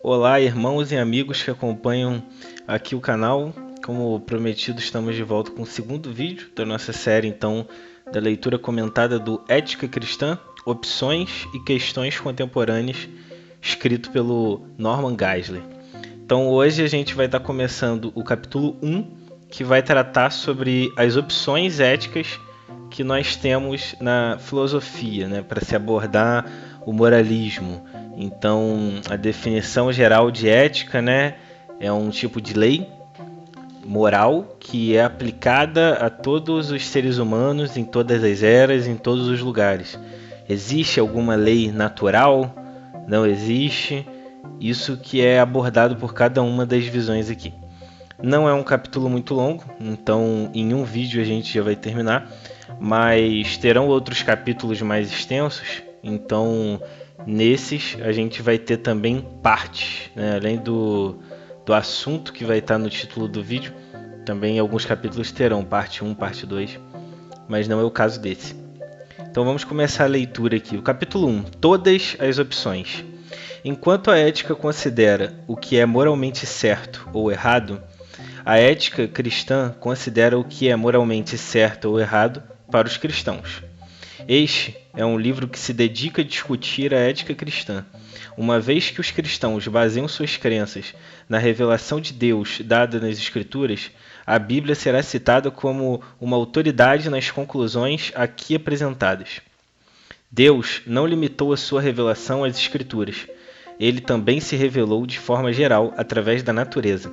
Olá, irmãos e amigos que acompanham aqui o canal. Como prometido, estamos de volta com o segundo vídeo da nossa série, então, da leitura comentada do Ética Cristã, Opções e Questões Contemporâneas, escrito pelo Norman Geisler. Então, hoje a gente vai estar começando o capítulo 1, que vai tratar sobre as opções éticas que nós temos na filosofia, né, para se abordar o moralismo. Então, a definição geral de ética, né, é um tipo de lei moral que é aplicada a todos os seres humanos em todas as eras, em todos os lugares. Existe alguma lei natural? Não existe. Isso que é abordado por cada uma das visões aqui. Não é um capítulo muito longo, então em um vídeo a gente já vai terminar, mas terão outros capítulos mais extensos, então nesses a gente vai ter também partes, né? Além do assunto que vai estar no título do vídeo, também alguns capítulos terão parte 1, parte 2, mas não é o caso desse. Então vamos começar a leitura aqui. O capítulo 1, todas as opções. Enquanto a ética considera o que é moralmente certo ou errado, a ética cristã considera o que é moralmente certo ou errado para os cristãos. Este é um livro que se dedica a discutir a ética cristã, uma vez que os cristãos baseiam suas crenças na revelação de Deus dada nas Escrituras. A Bíblia será citada como uma autoridade nas conclusões aqui apresentadas. Deus não limitou a sua revelação às Escrituras. Ele também se revelou de forma geral através da natureza.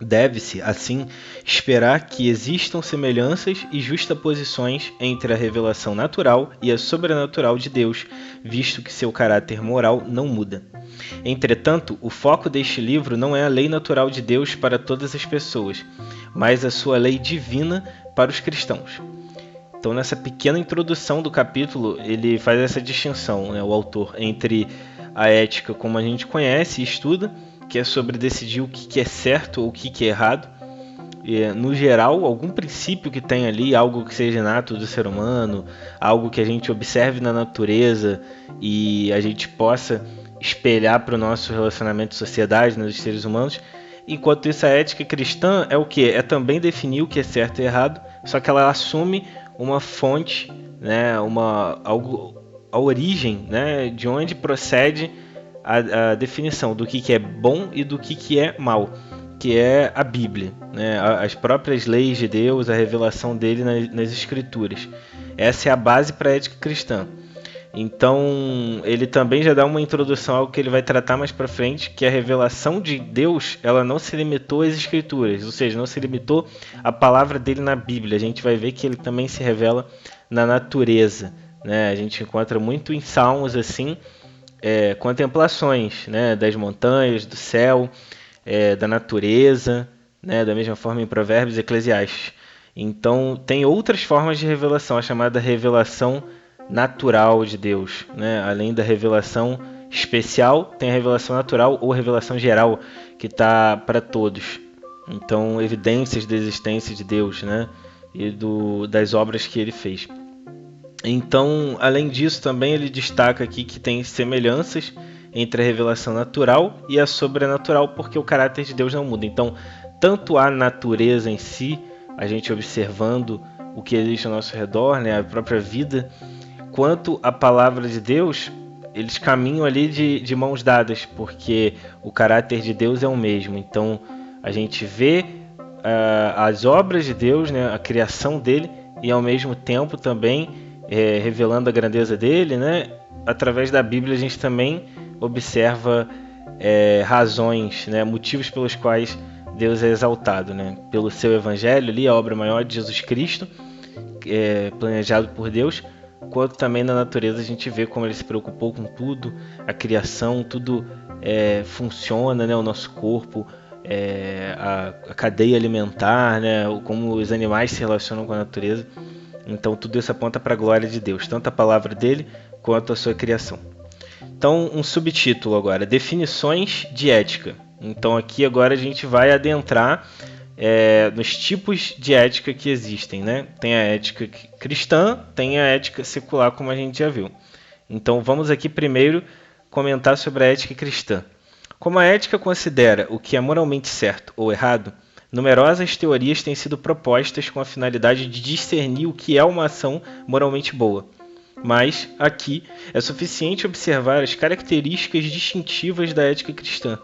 Deve-se, assim, esperar que existam semelhanças e justaposições entre a revelação natural e a sobrenatural de Deus, visto que seu caráter moral não muda. Entretanto, o foco deste livro não é a lei natural de Deus para todas as pessoas, mas a sua lei divina para os cristãos. Então, nessa pequena introdução do capítulo, ele faz essa distinção, né, o autor, entre a ética como a gente conhece e estuda, que é sobre decidir o que é certo ou o que é errado. No geral, algum princípio que tem ali, algo que seja inato do ser humano, algo que a gente observe na natureza e a gente possa espelhar para o nosso relacionamento de sociedade, nos seres humanos. Enquanto isso, a ética cristã é o que? É também definir o que é certo e errado, só que ela assume uma fonte, né, a origem, né, de onde procede a definição do que é bom e do que é mal, que é a Bíblia, né? As próprias leis de Deus, a revelação dele nas Escrituras. Essa é a base para a ética cristã. Então, ele também já dá uma introdução ao que ele vai tratar mais para frente, que a revelação de Deus, ela não se limitou às Escrituras, ou seja, não se limitou à palavra dele na Bíblia. A gente vai ver que ele também se revela na natureza, né? A gente encontra muito em Salmos assim, contemplações, né, das montanhas, do céu, da natureza, né, da mesma forma em Provérbios e Eclesiastes. Então, tem outras formas de revelação, a chamada revelação natural de Deus, né? Além da revelação especial, tem a revelação natural ou revelação geral, que está para todos. Então, evidências da existência de Deus, né, e das obras que ele fez. Então, além disso, também ele destaca aqui que tem semelhanças entre a revelação natural e a sobrenatural, porque o caráter de Deus não muda. Então, tanto a natureza em si, a gente observando o que existe ao nosso redor, né, a própria vida, quanto a palavra de Deus, eles caminham ali de mãos dadas, porque o caráter de Deus é o mesmo. Então, a gente vê as obras de Deus, né, a criação dele, e ao mesmo tempo também revelando a grandeza dele, né? Através da Bíblia a gente também observa razões, né? Motivos pelos quais Deus é exaltado, né? Pelo seu evangelho ali, a obra maior de Jesus Cristo, planejado por Deus, quanto também na natureza a gente vê como ele se preocupou com tudo, a criação, tudo funciona, né? O nosso corpo, a cadeia alimentar, né? Como os animais se relacionam com a natureza. Então tudo isso aponta para a glória de Deus, tanto a palavra dele quanto a sua criação. Então, um subtítulo agora, definições de ética. Então aqui agora a gente vai adentrar nos tipos de ética que existem, né? Tem a ética cristã, tem a ética secular, como a gente já viu. Então vamos aqui primeiro comentar sobre a ética cristã. Como a ética considera o que é moralmente certo ou errado, numerosas teorias têm sido propostas com a finalidade de discernir o que é uma ação moralmente boa. Mas, aqui, é suficiente observar as características distintivas da ética cristã.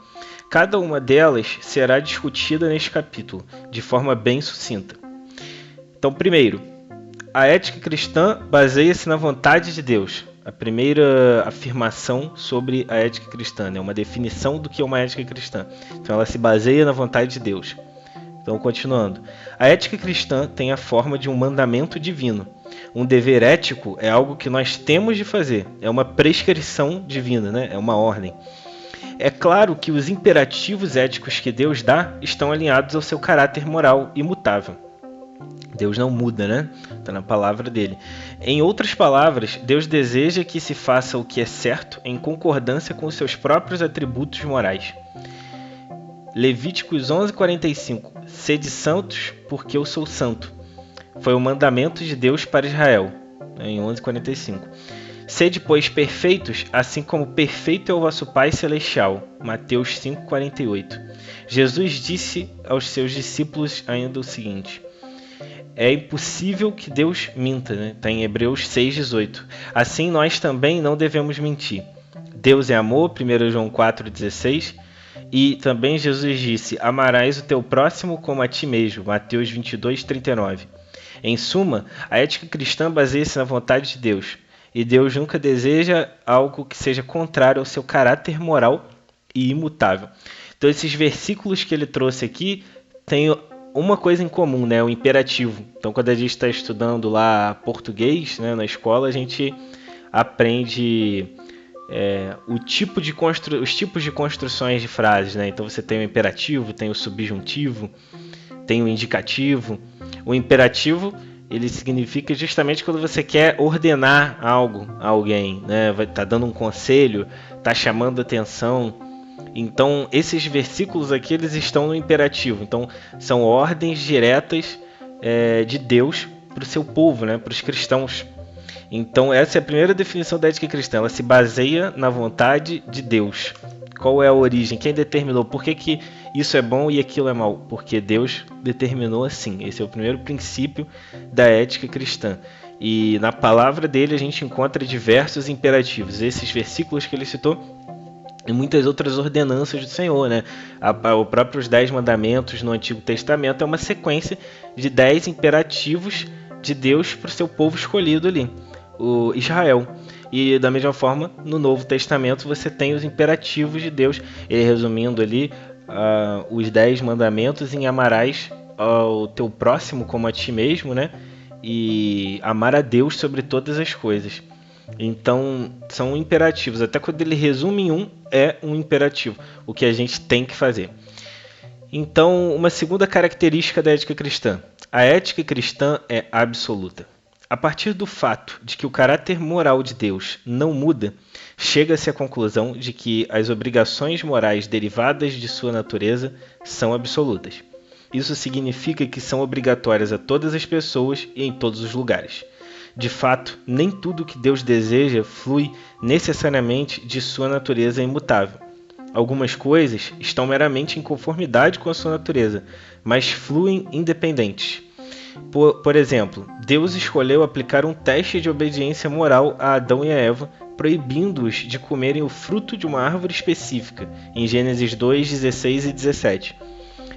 Cada uma delas será discutida neste capítulo, de forma bem sucinta. Então, primeiro, a ética cristã baseia-se na vontade de Deus. A primeira afirmação sobre a ética cristã, né? Uma definição do que é uma ética cristã. Então, ela se baseia na vontade de Deus. Então, continuando. A ética cristã tem a forma de um mandamento divino. Um dever ético é algo que nós temos de fazer. É uma prescrição divina, né? É uma ordem. É claro que os imperativos éticos que Deus dá estão alinhados ao seu caráter moral imutável. Deus não muda, né? Está na palavra dele. Em outras palavras, Deus deseja que se faça o que é certo em concordância com os seus próprios atributos morais. Levíticos 11:45. Sede santos, porque eu sou santo. Foi o mandamento de Deus para Israel, em 11:45. Sede, pois, perfeitos, assim como perfeito é o vosso Pai Celestial. Mateus 5:48. Jesus disse aos seus discípulos ainda o seguinte: é impossível que Deus minta, né? Está em Hebreus 6:18. Assim nós também não devemos mentir. Deus é amor, 1 João 4:16. E também Jesus disse: amarás o teu próximo como a ti mesmo. Mateus 22:39. Em suma, a ética cristã baseia-se na vontade de Deus. E Deus nunca deseja algo que seja contrário ao seu caráter moral e imutável. Então esses versículos que ele trouxe aqui têm uma coisa em comum, né? O imperativo. Então quando a gente está estudando lá português, né, na escola, a gente aprende os tipos de construções de frases, né? Então você tem o imperativo, tem o subjuntivo, tem o indicativo. O imperativo, ele significa justamente quando você quer ordenar algo a alguém, né? Tá dando um conselho, tá chamando atenção. Então, esses versículos aqui, eles estão no imperativo. Então, são ordens diretas de Deus para o seu povo, né? Para os cristãos. Então, essa é a primeira definição da ética cristã. Ela se baseia na vontade de Deus. Qual é a origem? Quem determinou? Por que isso é bom e aquilo é mal? Porque Deus determinou assim. Esse é o primeiro princípio da ética cristã. E na palavra dele a gente encontra diversos imperativos. Esses versículos que ele citou e muitas outras ordenanças do Senhor, né? Os próprios 10 mandamentos no Antigo Testamento é uma sequência de 10 imperativos de Deus para o seu povo escolhido ali, o Israel. E da mesma forma, no Novo Testamento você tem os imperativos de Deus, ele resumindo ali os 10 mandamentos em amarás ao teu próximo como a ti mesmo, né? E amar a Deus sobre todas as coisas. Então, são imperativos. Até quando ele resume em um, é um imperativo. O que a gente tem que fazer. Então, uma segunda característica da ética cristã. A ética cristã é absoluta. A partir do fato de que o caráter moral de Deus não muda, chega-se à conclusão de que as obrigações morais derivadas de sua natureza são absolutas. Isso significa que são obrigatórias a todas as pessoas e em todos os lugares. De fato, nem tudo que Deus deseja flui necessariamente de sua natureza imutável. Algumas coisas estão meramente em conformidade com a sua natureza, mas fluem independentes. Por exemplo, Deus escolheu aplicar um teste de obediência moral a Adão e a Eva, proibindo-os de comerem o fruto de uma árvore específica, em Gênesis 2, 16 e 17.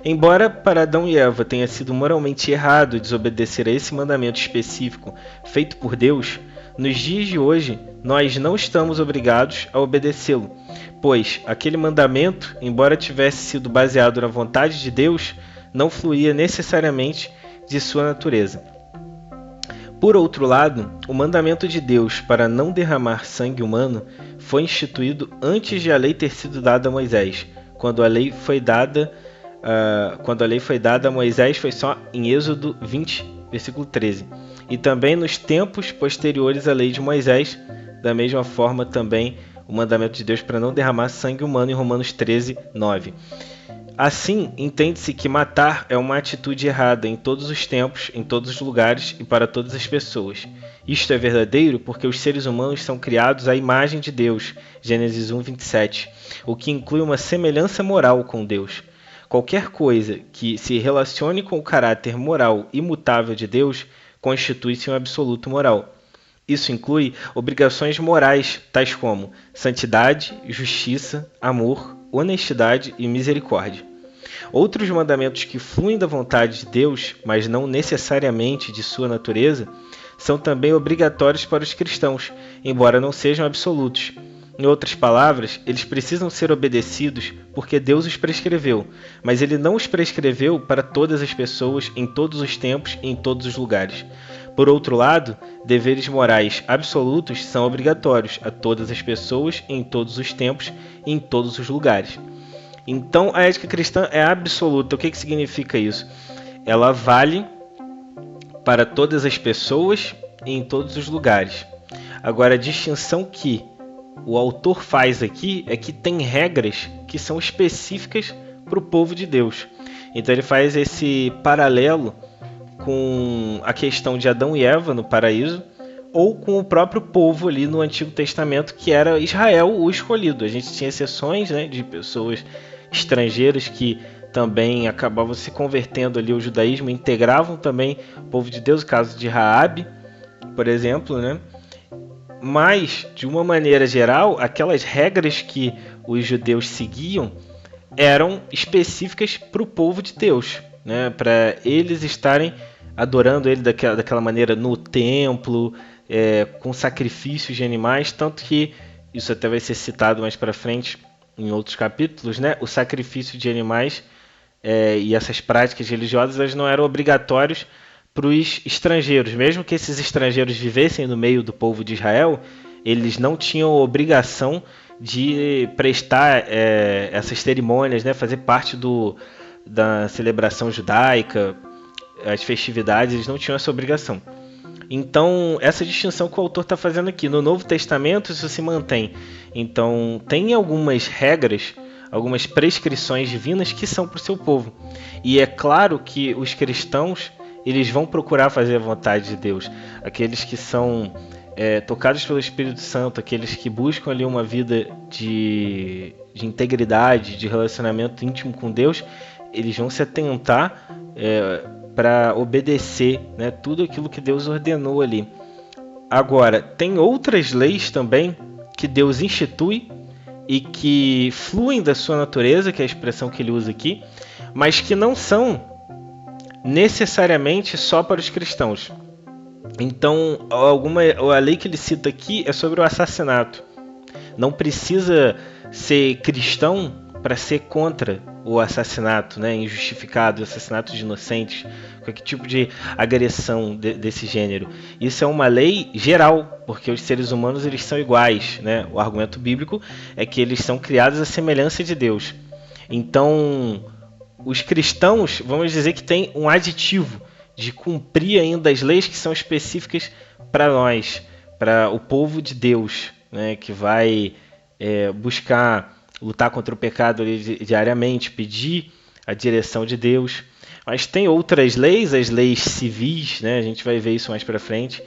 Embora para Adão e Eva tenha sido moralmente errado desobedecer a esse mandamento específico feito por Deus, nos dias de hoje nós não estamos obrigados a obedecê-lo, pois aquele mandamento, embora tivesse sido baseado na vontade de Deus, não fluía necessariamente de sua natureza. Por outro lado, o mandamento de Deus para não derramar sangue humano foi instituído antes de a lei ter sido dada a Moisés. Quando a lei foi dada a Moisés foi só em Êxodo 20, versículo 13. E também nos tempos posteriores à lei de Moisés, da mesma forma também o mandamento de Deus para não derramar sangue humano em Romanos 13, 9. Assim, entende-se que matar é uma atitude errada em todos os tempos, em todos os lugares e para todas as pessoas. Isto é verdadeiro porque os seres humanos são criados à imagem de Deus, Gênesis 1:27, o que inclui uma semelhança moral com Deus. Qualquer coisa que se relacione com o caráter moral imutável de Deus constitui-se um absoluto moral. Isso inclui obrigações morais, tais como santidade, justiça, amor, honestidade e misericórdia. Outros mandamentos que fluem da vontade de Deus, mas não necessariamente de sua natureza, são também obrigatórios para os cristãos, embora não sejam absolutos. Em outras palavras, eles precisam ser obedecidos porque Deus os prescreveu, mas Ele não os prescreveu para todas as pessoas, em todos os tempos e em todos os lugares. Por outro lado, deveres morais absolutos são obrigatórios a todas as pessoas, em todos os tempos e em todos os lugares. Então, a ética cristã é absoluta. O que significa isso? Ela vale para todas as pessoas e em todos os lugares. Agora, a distinção que o autor faz aqui é que tem regras que são específicas para o povo de Deus. Então ele faz esse paralelo com a questão de Adão e Eva no paraíso, ou com o próprio povo ali no Antigo Testamento, que era Israel o escolhido. A gente tinha exceções, né, de pessoas estrangeiras que também acabavam se convertendo ali ao judaísmo, integravam também o povo de Deus, o caso de Raabe, por exemplo, né? Mas, de uma maneira geral, aquelas regras que os judeus seguiam eram específicas para o povo de Deus, né? Para eles estarem adorando ele daquela maneira no templo, com sacrifícios de animais, tanto que isso até vai ser citado mais para frente em outros capítulos, né? O sacrifício de animais e essas práticas religiosas, elas não eram obrigatórios para os estrangeiros. Mesmo que esses estrangeiros vivessem no meio do povo de Israel, eles não tinham obrigação de prestar essas cerimônias, né? Fazer parte da celebração judaica, as festividades, eles não tinham essa obrigação. Então, essa distinção que o autor está fazendo aqui, no Novo Testamento isso se mantém. Então, tem algumas regras, algumas prescrições divinas que são para o seu povo. E é claro que os cristãos, eles vão procurar fazer a vontade de Deus. Aqueles que são tocados pelo Espírito Santo, aqueles que buscam ali uma vida de integridade, de relacionamento íntimo com Deus, eles vão se atentar para obedecer, né, tudo aquilo que Deus ordenou ali. Agora, tem outras leis também que Deus institui e que fluem da sua natureza, que é a expressão que ele usa aqui, mas que não são necessariamente só para os cristãos. Então, a lei que ele cita aqui é sobre o assassinato. Não precisa ser cristão para ser contra o assassinato, né, injustificado, o assassinato de inocentes, qualquer tipo de agressão desse gênero. Isso é uma lei geral, porque os seres humanos eles são iguais, né? O argumento bíblico é que eles são criados à semelhança de Deus. Então, os cristãos, vamos dizer que tem um aditivo de cumprir ainda as leis que são específicas para nós, para o povo de Deus, né, que vai buscar lutar contra o pecado diariamente, pedir a direção de Deus. Mas tem outras leis, as leis civis, né? A gente vai ver isso mais para frente,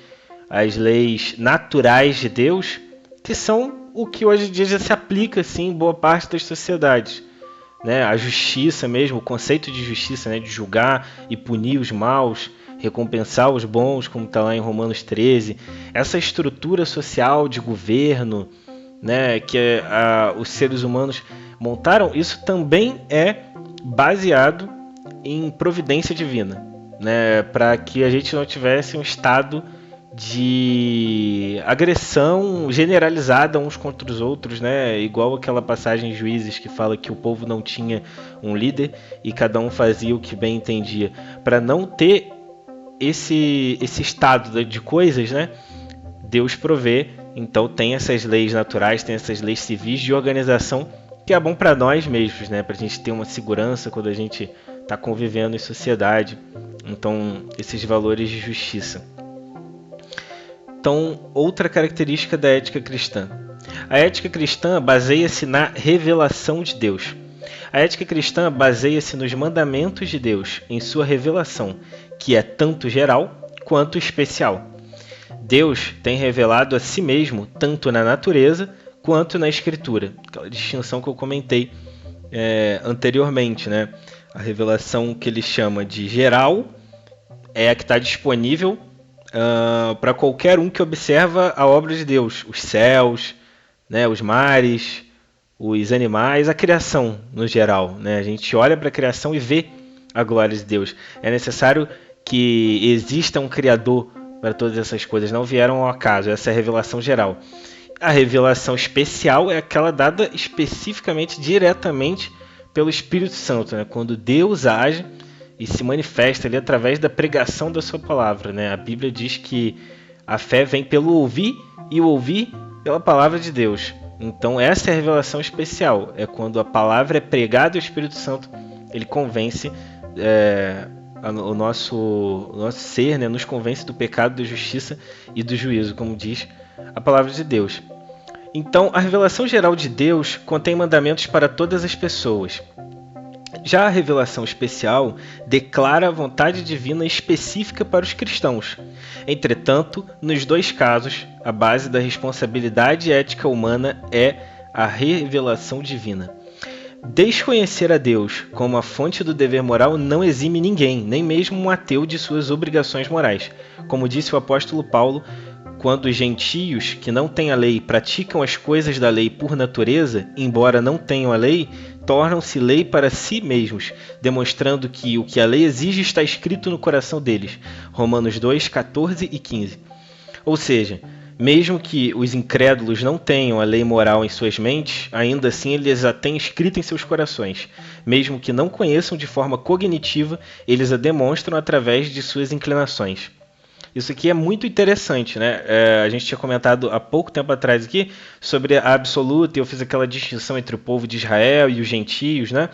as leis naturais de Deus, que são o que hoje em dia já se aplica assim, em boa parte das sociedades, né? A justiça mesmo, o conceito de justiça, né? De julgar e punir os maus, recompensar os bons, como está lá em Romanos 13. Essa estrutura social de governo, né, que os seres humanos montaram, isso também é baseado em providência divina, né, para que a gente não tivesse um estado de agressão generalizada uns contra os outros, né, igual aquela passagem em Juízes que fala que o povo não tinha um líder e cada um fazia o que bem entendia. Para não ter esse estado de coisas, né, Deus provê. Então tem essas leis naturais, tem essas leis civis de organização que é bom para nós mesmos, né? Para a gente ter uma segurança quando a gente está convivendo em sociedade. Então, esses valores de justiça. Então, outra característica da ética cristã. A ética cristã baseia-se na revelação de Deus. A ética cristã baseia-se nos mandamentos de Deus, em sua revelação, que é tanto geral quanto especial. Deus tem revelado a si mesmo tanto na natureza quanto na Escritura. Aquela distinção que eu comentei anteriormente, né? A revelação que ele chama de geral é a que está disponível para qualquer um que observa a obra de Deus, os céus, né, os mares, os animais, a criação no geral, né? A gente olha para a criação e vê a glória de Deus. É necessário que exista um Criador para todas essas coisas, não vieram ao acaso. Essa é a revelação geral. A revelação especial é aquela dada especificamente, diretamente pelo Espírito Santo, né? Quando Deus age e se manifesta ali através da pregação da sua palavra, né? A Bíblia diz que a fé vem pelo ouvir e o ouvir pela palavra de Deus. Então essa é a revelação especial, é quando a palavra é pregada e o Espírito Santo ele convence o nosso ser, né? Nos convence do pecado, da justiça e do juízo, como diz a palavra de Deus. Então a revelação geral de Deus contém mandamentos para todas as pessoas. Já a revelação especial declara a vontade divina específica para os cristãos. Entretanto, nos dois casos, a base da responsabilidade ética humana é a revelação divina. Desconhecer a Deus como a fonte do dever moral não exime ninguém, nem mesmo um ateu, de suas obrigações morais. Como disse o apóstolo Paulo, quando os gentios que não têm a lei praticam as coisas da lei por natureza, embora não tenham a lei, tornam-se lei para si mesmos, demonstrando que o que a lei exige está escrito no coração deles. Romanos 2, 14 e 15. Ou seja, mesmo que os incrédulos não tenham a lei moral em suas mentes, ainda assim eles a têm escrita em seus corações. Mesmo que não conheçam de forma cognitiva, eles a demonstram através de suas inclinações. Isso aqui é muito interessante, né? A gente tinha comentado há pouco tempo atrás aqui sobre a absoluta, e eu fiz aquela distinção entre o povo de Israel e os gentios, né?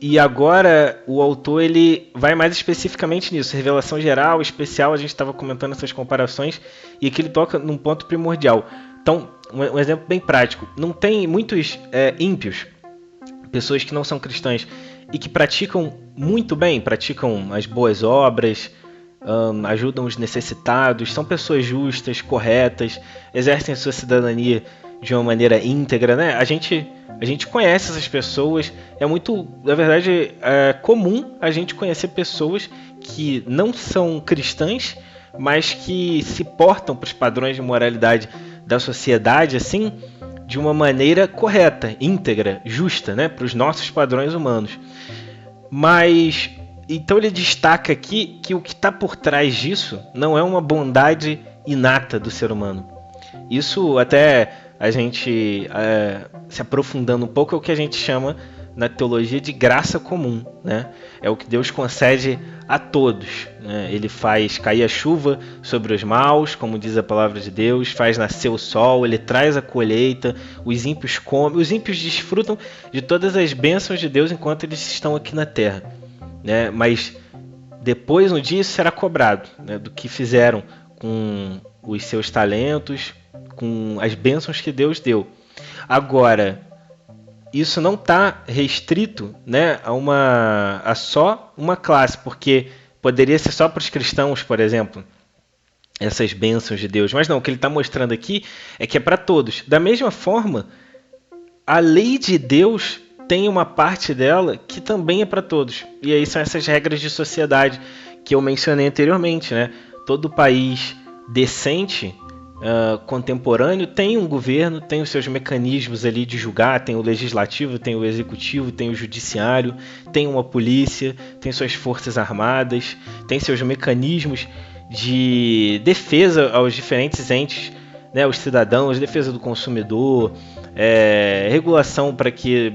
E agora o autor ele vai mais especificamente nisso, revelação geral, especial, a gente estava comentando essas comparações, e aqui ele toca num ponto primordial. Então, um exemplo bem prático, não tem muitos ímpios, pessoas que não são cristãs, e que praticam muito bem, praticam as boas obras, ajudam os necessitados, são pessoas justas, corretas, exercem a sua cidadania de uma maneira íntegra, né? A gente conhece essas pessoas, na verdade, é comum a gente conhecer pessoas que não são cristãs, mas que se portam para os padrões de moralidade da sociedade, assim, de uma maneira correta, íntegra, justa, né? Para os nossos padrões humanos. Mas então ele destaca aqui que o que está por trás disso não é uma bondade inata do ser humano. Isso até a gente, se aprofundando um pouco, é o que a gente chama na teologia de graça comum, né? É o que Deus concede a todos, né? Ele faz cair a chuva sobre os maus, como diz a palavra de Deus, faz nascer o sol, ele traz a colheita, os ímpios comem, os ímpios desfrutam de todas as bênçãos de Deus enquanto eles estão aqui na terra, né? Mas depois, um dia, isso será cobrado, né? Do que fizeram com os seus talentos, com as bênçãos que Deus deu. Agora, isso não está restrito, né, a só uma classe, porque poderia ser só para os cristãos, por exemplo, essas bênçãos de Deus. Mas não, o que ele está mostrando aqui é que é para todos. Da mesma forma, a lei de Deus tem uma parte dela que também é para todos. E aí são essas regras de sociedade que eu mencionei anteriormente, né? Todo país decente, contemporâneo, tem um governo, tem os seus mecanismos ali de julgar, tem o legislativo, tem o executivo, tem o judiciário, tem uma polícia, tem suas forças armadas, tem seus mecanismos de defesa aos diferentes entes, né, os cidadãos, defesa do consumidor, regulação para que,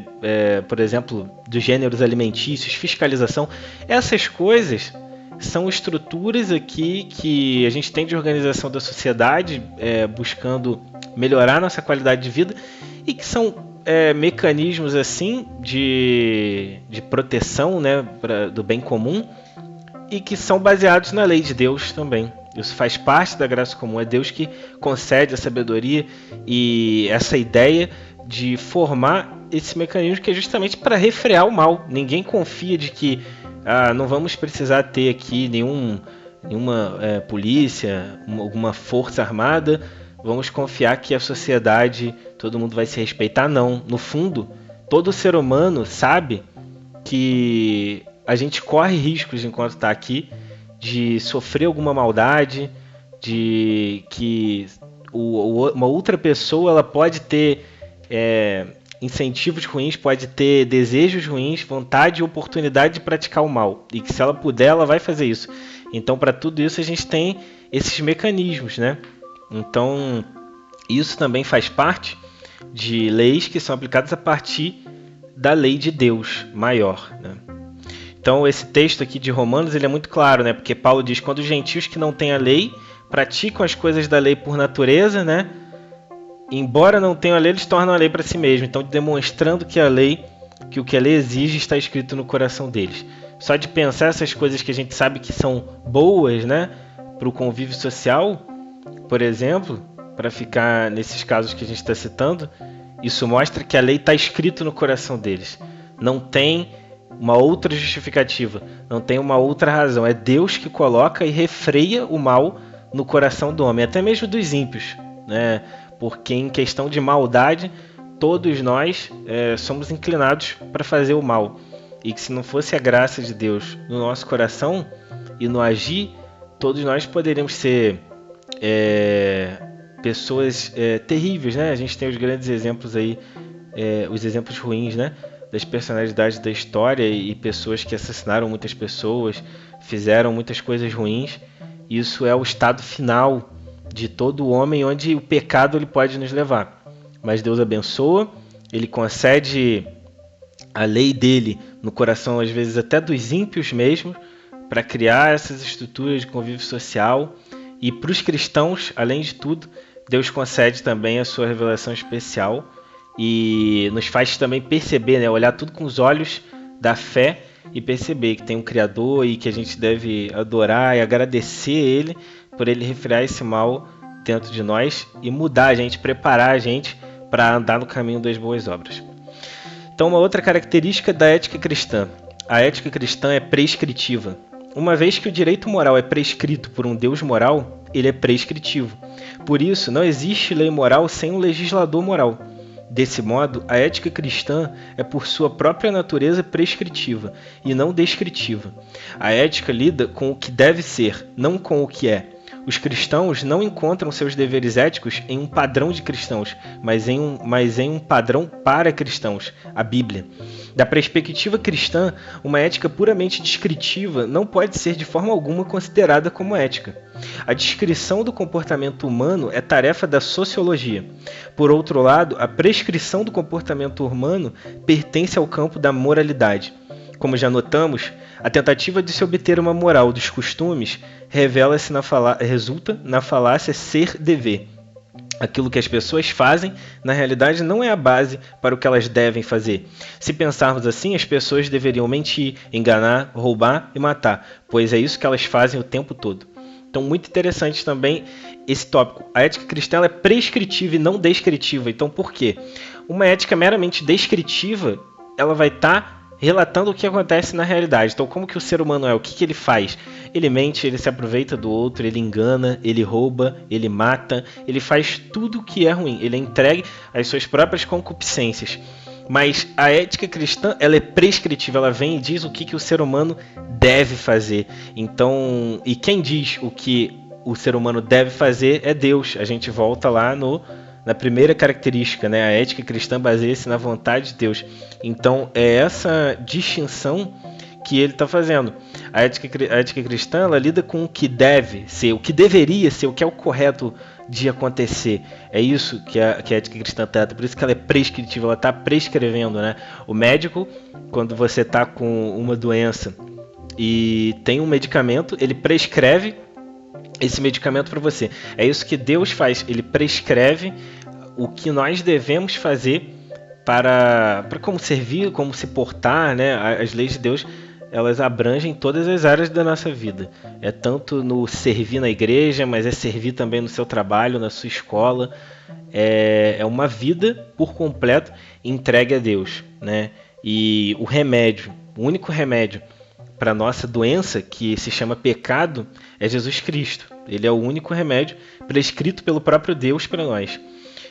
por exemplo, dos gêneros alimentícios, fiscalização. Essas coisas são estruturas aqui que a gente tem de organização da sociedade, buscando melhorar nossa qualidade de vida, e que são mecanismos assim de proteção, né, do bem comum, e que são baseados na lei de Deus também. Isso faz parte da graça comum, é Deus que concede a sabedoria e essa ideia de formar esse mecanismo que é justamente para refrear o mal. Ninguém confia de que não vamos precisar ter aqui nenhuma polícia, alguma força armada. Vamos confiar que a sociedade, todo mundo vai se respeitar. Não, no fundo, todo ser humano sabe que a gente corre riscos enquanto está aqui de sofrer alguma maldade, de que uma outra pessoa ela pode ter incentivos ruins, pode ter desejos ruins, vontade e oportunidade de praticar o mal. E que se ela puder, ela vai fazer isso. Então, para tudo isso, a gente tem esses mecanismos, né? Então, isso também faz parte de leis que são aplicadas a partir da lei de Deus maior, né? Então, esse texto aqui de Romanos ele é muito claro, né? Porque Paulo diz: quando os gentios que não têm a lei praticam as coisas da lei por natureza, né? Embora não tenham a lei, eles tornam a lei para si mesmos. Então, demonstrando que o que a lei exige está escrito no coração deles. Só de pensar essas coisas que a gente sabe que são boas, né? Para o convívio social, por exemplo, para ficar nesses casos que a gente está citando, isso mostra que a lei está escrito no coração deles. Não tem uma outra justificativa, não tem uma outra razão. É Deus que coloca e refreia o mal no coração do homem, até mesmo dos ímpios, né? Porque em questão de maldade, todos nós somos inclinados para fazer o mal. E que se não fosse a graça de Deus no nosso coração e no agir, todos nós poderíamos ser pessoas terríveis, né? A gente tem os grandes exemplos aí, os exemplos ruins, né? Das personalidades da história e pessoas que assassinaram muitas pessoas, fizeram muitas coisas ruins. Isso é o estado final de todo homem, onde o pecado ele pode nos levar. Mas Deus abençoa, ele concede a lei dele no coração, às vezes até dos ímpios mesmo, para criar essas estruturas de convívio social. E para os cristãos, além de tudo, Deus concede também a sua revelação especial e nos faz também perceber, né, olhar tudo com os olhos da fé e perceber que tem um Criador e que a gente deve adorar e agradecer Ele por Ele refrear esse mal dentro de nós e mudar a gente, preparar a gente para andar no caminho das boas obras. Então, uma outra característica da ética cristã. A ética cristã é prescritiva. Uma vez que o direito moral é prescrito por um Deus moral, ele é prescritivo. Por isso, não existe lei moral sem um legislador moral. Desse modo, a ética cristã é por sua própria natureza prescritiva e não descritiva. A ética lida com o que deve ser, não com o que é. Os cristãos não encontram seus deveres éticos em um padrão de cristãos, mas em um padrão para cristãos, a Bíblia. Da perspectiva cristã, uma ética puramente descritiva não pode ser de forma alguma considerada como ética. A descrição do comportamento humano é tarefa da sociologia. Por outro lado, a prescrição do comportamento humano pertence ao campo da moralidade. Como já notamos, a tentativa de se obter uma moral dos costumes resulta na falácia ser-dever. Aquilo que as pessoas fazem, na realidade, não é a base para o que elas devem fazer. Se pensarmos assim, as pessoas deveriam mentir, enganar, roubar e matar, pois é isso que elas fazem o tempo todo. Então, muito interessante também esse tópico. A ética cristã é prescritiva e não descritiva. Então, por quê? Uma ética meramente descritiva, ela vai estar relatando o que acontece na realidade. Então, como que o ser humano é? O que ele faz? Ele mente, ele se aproveita do outro, ele engana, ele rouba, ele mata, ele faz tudo que é ruim. Ele é entregue às suas próprias concupiscências. Mas a ética cristã, ela é prescritiva, ela vem e diz o que o ser humano deve fazer. Então, e quem diz o que o ser humano deve fazer é Deus. A gente volta lá na primeira característica, né? A ética cristã baseia-se na vontade de Deus. Então, é essa distinção que ele está fazendo. A ética cristã, ela lida com o que deve ser, o que deveria ser, o que é o correto de acontecer. É isso que a ética cristã trata. Por isso que ela é prescritiva, ela está prescrevendo, né? O médico, quando você está com uma doença e tem um medicamento, ele prescreve esse medicamento para você. É isso que Deus faz. Ele prescreve o que nós devemos fazer para como servir, como se portar, né? As leis de Deus, elas abrangem todas as áreas da nossa vida. É tanto no servir na igreja, mas é servir também no seu trabalho, na sua escola. É uma vida por completo entregue a Deus, né? E o único remédio para nossa doença, que se chama pecado, é Jesus Cristo. Ele é o único remédio prescrito pelo próprio Deus para nós.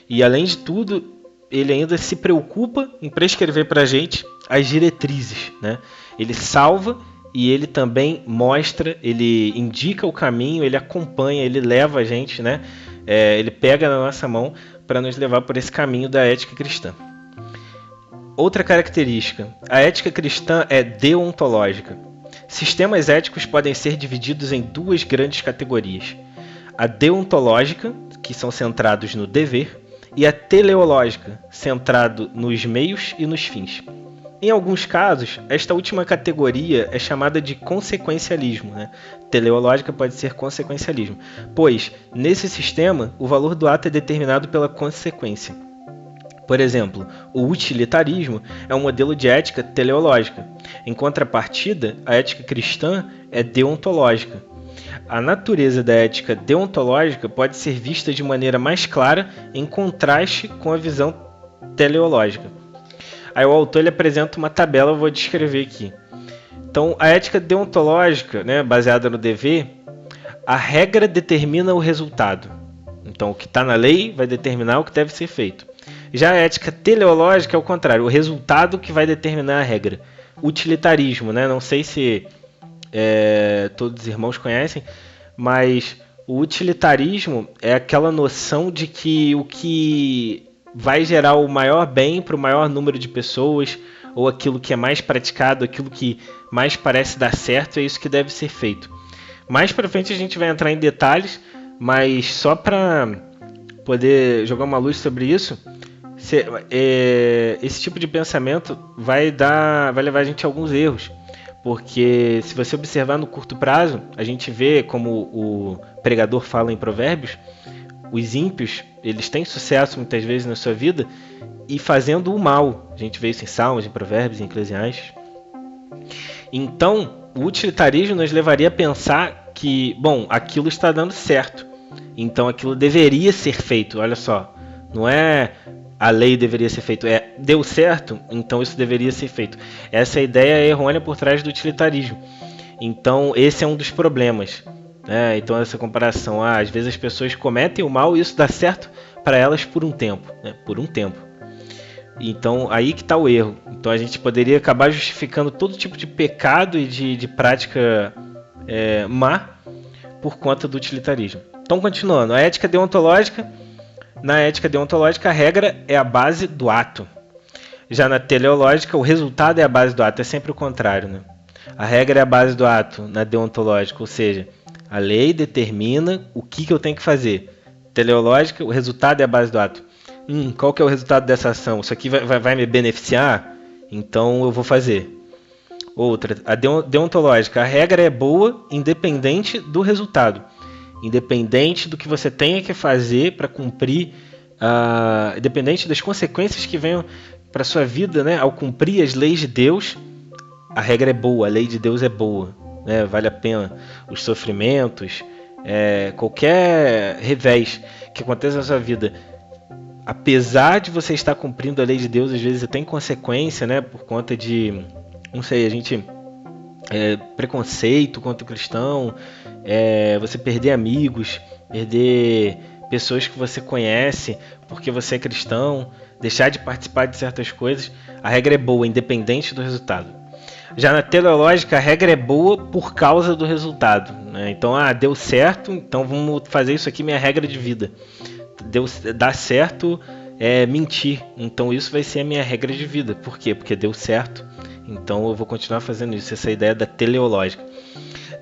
E além de tudo, ele ainda se preocupa em prescrever para a gente as diretrizes, né? Ele salva e ele também mostra, ele indica o caminho, ele acompanha, ele leva a gente, né? Ele pega na nossa mão para nos levar por esse caminho da ética cristã. Outra característica, a ética cristã é deontológica. Sistemas éticos podem ser divididos em duas grandes categorias. A deontológica, que são centrados no dever, e a teleológica, centrado nos meios e nos fins. Em alguns casos, esta última categoria é chamada de consequencialismo, né? Teleológica pode ser consequencialismo, pois, nesse sistema, o valor do ato é determinado pela consequência. Por exemplo, o utilitarismo é um modelo de ética teleológica. Em contrapartida, a ética cristã é deontológica. A natureza da ética deontológica pode ser vista de maneira mais clara em contraste com a visão teleológica. Aí o autor ele apresenta uma tabela, eu vou descrever aqui. Então, a ética deontológica, né, baseada no dever, a regra determina o resultado. Então, o que está na lei vai determinar o que deve ser feito. Já a ética teleológica é o contrário, o resultado que vai determinar a regra. Utilitarismo, né? Não sei se todos os irmãos conhecem, mas o utilitarismo é aquela noção de que o que vai gerar o maior bem para o maior número de pessoas, ou aquilo que é mais praticado, aquilo que mais parece dar certo, é isso que deve ser feito. Mais para frente a gente vai entrar em detalhes, mas só para poder jogar uma luz sobre isso, esse tipo de pensamento vai levar a gente a alguns erros. Porque se você observar no curto prazo, a gente vê, como o pregador fala em Provérbios, os ímpios, eles têm sucesso muitas vezes na sua vida e fazendo o mal. A gente vê isso em Salmos, em Provérbios, em Eclesiastes. Então, o utilitarismo nos levaria a pensar que, bom, aquilo está dando certo. Então, aquilo deveria ser feito. Olha só, não é a lei deveria ser feita, deu certo, então isso deveria ser feito. Essa ideia é errônea por trás do utilitarismo. Então, esse é um dos problemas. Então, essa comparação, às vezes as pessoas cometem o mal e isso dá certo para elas por um tempo. Por um tempo. Então, aí que está o erro. Então, a gente poderia acabar justificando todo tipo de pecado e de prática má por conta do utilitarismo. Então, continuando, a ética deontológica. Na ética deontológica, a regra é a base do ato. Já na teleológica, o resultado é a base do ato. É sempre o contrário, né? A regra é a base do ato na deontológica, ou seja, a lei determina o que eu tenho que fazer. Teleológica, o resultado é a base do ato. Qual que é o resultado dessa ação? Isso aqui vai me beneficiar? Então eu vou fazer. Outra, a deontológica, a regra é boa independente do resultado. Independente do que você tenha que fazer para cumprir, independente das consequências que venham para a sua vida, né? Ao cumprir as leis de Deus, a regra é boa, a lei de Deus é boa, né? Vale a pena. Os sofrimentos, qualquer revés que aconteça na sua vida, apesar de você estar cumprindo a lei de Deus, às vezes você tem consequência, né? Por conta de, não sei, preconceito contra o cristão, você perder amigos, perder pessoas que você conhece porque você é cristão, deixar de participar de certas coisas. A regra é boa, independente do resultado. Já na teleológica, a regra é boa por causa do resultado, né? Então, deu certo, então vamos fazer isso aqui minha regra de vida. Dá certo mentir, então isso vai ser a minha regra de vida. Por quê? Porque deu certo, então eu vou continuar fazendo isso. Essa é a ideia da teleológica.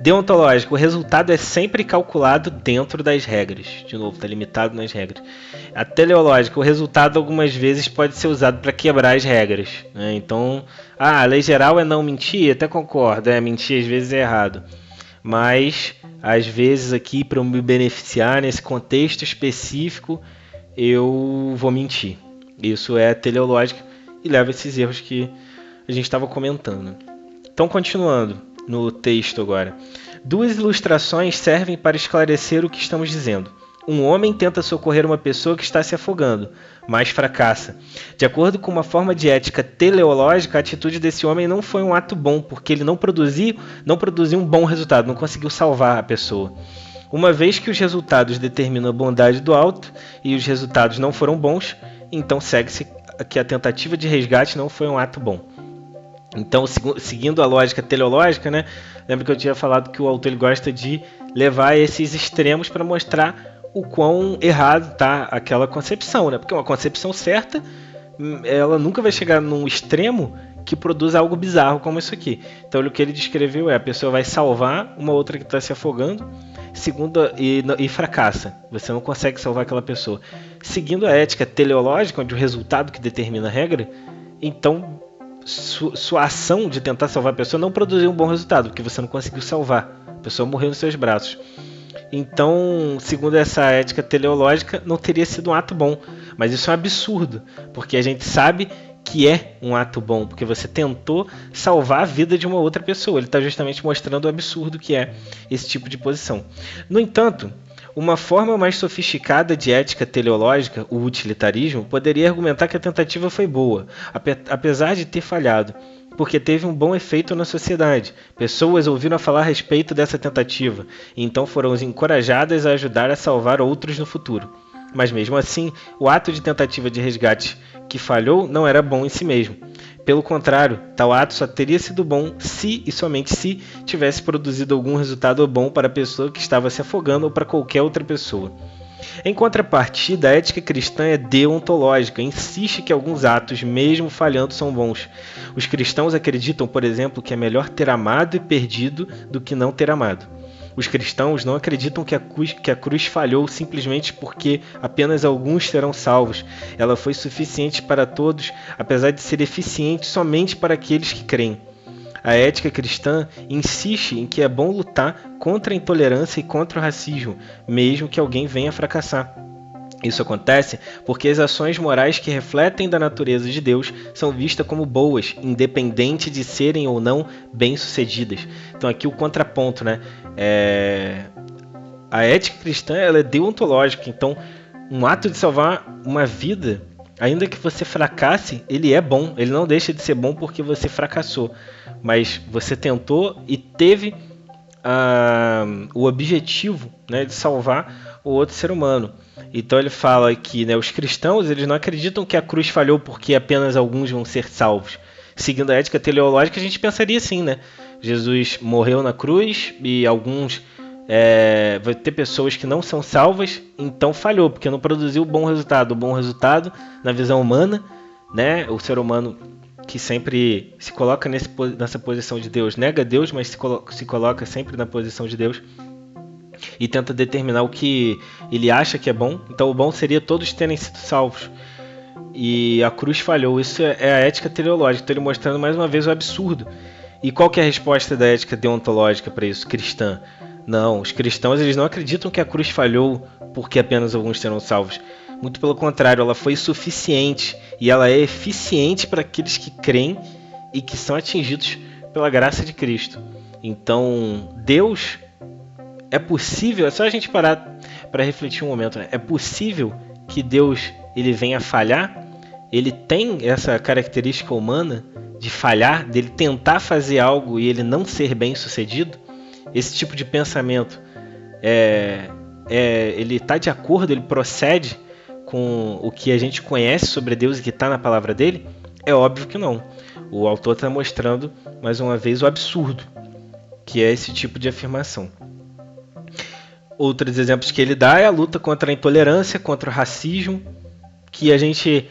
Deontológica, o resultado é sempre calculado dentro das regras. De novo, está limitado nas regras. A teleológica, o resultado algumas vezes pode ser usado para quebrar as regras, né? Então, a lei geral é não mentir, até concordo, mentir às vezes é errado. Mas, às vezes aqui, para eu me beneficiar nesse contexto específico, eu vou mentir. Isso é teleológica e leva a esses erros que a gente estava comentando. Então, continuando no texto agora. Duas ilustrações servem para esclarecer o que estamos dizendo. Um homem tenta socorrer uma pessoa que está se afogando, mas fracassa. De acordo com uma forma de ética teleológica, a atitude desse homem não foi um ato bom, porque ele não produziu um bom resultado, não conseguiu salvar a pessoa. Uma vez que os resultados determinam a bondade do alto e os resultados não foram bons, então segue-se que a tentativa de resgate não foi um ato bom. Então, seguindo a lógica teleológica, né? Lembra que eu tinha falado que o autor ele gosta de levar esses extremos para mostrar o quão errado está aquela concepção, né? Porque uma concepção certa, ela nunca vai chegar num extremo que produz algo bizarro como isso aqui. Então, o que ele descreveu é: a pessoa vai salvar uma outra que está se afogando, e fracassa. Você não consegue salvar aquela pessoa. Seguindo a ética teleológica, onde o resultado que determina a regra, então sua ação de tentar salvar a pessoa não produziu um bom resultado, porque você não conseguiu salvar. A pessoa morreu nos seus braços. Então, segundo essa ética teleológica, não teria sido um ato bom. Mas isso é um absurdo, porque a gente sabe que é um ato bom, porque você tentou salvar a vida de uma outra pessoa. Ele está justamente mostrando o absurdo que é esse tipo de posição. No entanto, uma forma mais sofisticada de ética teleológica, o utilitarismo, poderia argumentar que a tentativa foi boa, apesar de ter falhado, porque teve um bom efeito na sociedade. Pessoas ouviram falar a respeito dessa tentativa, e então foram encorajadas a ajudar a salvar outros no futuro. Mas mesmo assim, o ato de tentativa de resgate que falhou não era bom em si mesmo. Pelo contrário, tal ato só teria sido bom se e somente se tivesse produzido algum resultado bom para a pessoa que estava se afogando ou para qualquer outra pessoa. Em contrapartida, a ética cristã é deontológica, insiste que alguns atos, mesmo falhando, são bons. Os cristãos acreditam, por exemplo, que é melhor ter amado e perdido do que não ter amado. Os cristãos não acreditam que a cruz falhou simplesmente porque apenas alguns serão salvos. Ela foi suficiente para todos, apesar de ser eficiente somente para aqueles que creem. A ética cristã insiste em que é bom lutar contra a intolerância e contra o racismo, mesmo que alguém venha fracassar. Isso acontece porque as ações morais que refletem da natureza de Deus são vistas como boas, independente de serem ou não bem-sucedidas. Então aqui o contraponto, né? A ética cristã ela é deontológica, então um ato de salvar uma vida, ainda que você fracasse, ele é bom, ele não deixa de ser bom porque você fracassou, mas você tentou e teve o objetivo, né, de salvar o outro ser humano. Então ele fala que, né, os cristãos eles não acreditam que a cruz falhou porque apenas alguns vão ser salvos. Seguindo a ética teleológica, a gente pensaria assim, né? Jesus morreu na cruz e vai ter pessoas que não são salvas, então falhou, porque não produziu o bom resultado. O bom resultado, na visão humana, né, o ser humano que sempre se coloca nessa posição de Deus, nega Deus, mas se coloca sempre na posição de Deus e tenta determinar o que ele acha que é bom. Então o bom seria todos terem sido salvos. E a cruz falhou. Isso é a ética teleológica. Então ele mostrando mais uma vez o absurdo. E qual que é a resposta da ética deontológica para isso? Cristã. Não, os cristãos eles não acreditam que a cruz falhou porque apenas alguns serão salvos. Muito pelo contrário, ela foi suficiente e ela é eficiente para aqueles que creem e que são atingidos pela graça de Cristo. Então, Deus, é possível, é só a gente parar para refletir um momento, né? É possível que Deus ele venha falhar? Ele tem essa característica humana de falhar, dele tentar fazer algo e ele não ser bem sucedido? Esse tipo de pensamento ele está de acordo, ele procede com o que a gente conhece sobre Deus e que está na palavra dele? É óbvio que não. O autor está mostrando mais uma vez o absurdo que é esse tipo de afirmação. Outros exemplos que ele dá é a luta contra a intolerância, contra o racismo, que a gente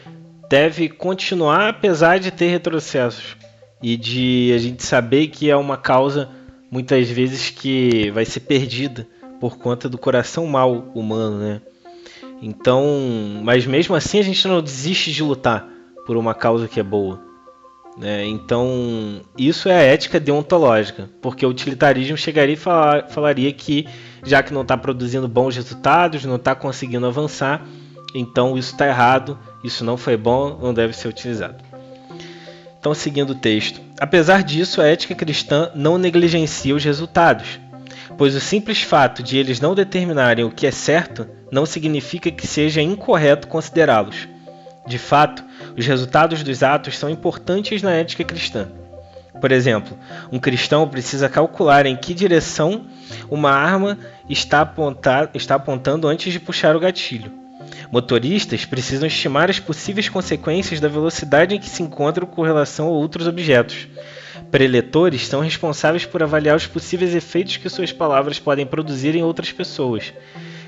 deve continuar apesar de ter retrocessos e de a gente saber que é uma causa muitas vezes que vai ser perdida por conta do coração mau humano, né? Então, mas mesmo assim a gente não desiste de lutar por uma causa que é boa, né? Então, isso é a ética deontológica, porque o utilitarismo chegaria e falaria que já que não está produzindo bons resultados, não está conseguindo avançar, então isso está errado, isso não foi bom, não deve ser utilizado. Então, seguindo o texto. Apesar disso, a ética cristã não negligencia os resultados. pois o simples fato de eles não determinarem o que é certo não significa que seja incorreto considerá-los. De fato, os resultados dos atos são importantes na ética cristã. Por exemplo, um cristão precisa calcular em que direção uma arma está apontando antes de puxar o gatilho. Motoristas precisam estimar as possíveis consequências da velocidade em que se encontram com relação a outros objetos. Preletores são responsáveis por avaliar os possíveis efeitos que suas palavras podem produzir em outras pessoas.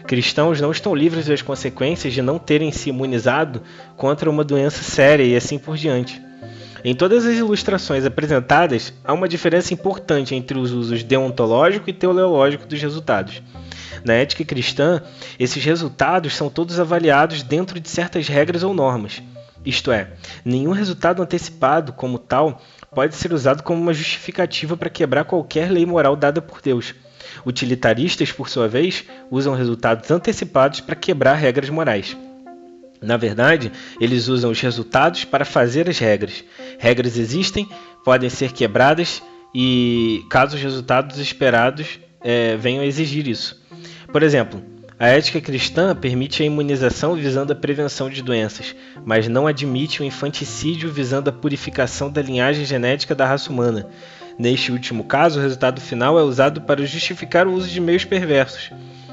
Cristãos não estão livres das consequências de não terem se imunizado contra uma doença séria e assim por diante. Em todas as ilustrações apresentadas, há uma diferença importante entre os usos deontológico e teleológico dos resultados. Na ética cristã, esses resultados são todos avaliados dentro de certas regras ou normas. Isto é, nenhum resultado antecipado, como tal, pode ser usado como uma justificativa para quebrar qualquer lei moral dada por Deus. Utilitaristas, por sua vez, usam resultados antecipados para quebrar regras morais. Na verdade, eles usam os resultados para fazer as regras. Regras existem, podem ser quebradas e, caso os resultados esperados venham a exigir isso. Por exemplo, a ética cristã permite a imunização visando a prevenção de doenças, mas não admite o infanticídio visando a purificação da linhagem genética da raça humana. Neste último caso, o resultado final é usado para justificar o uso de meios perversos.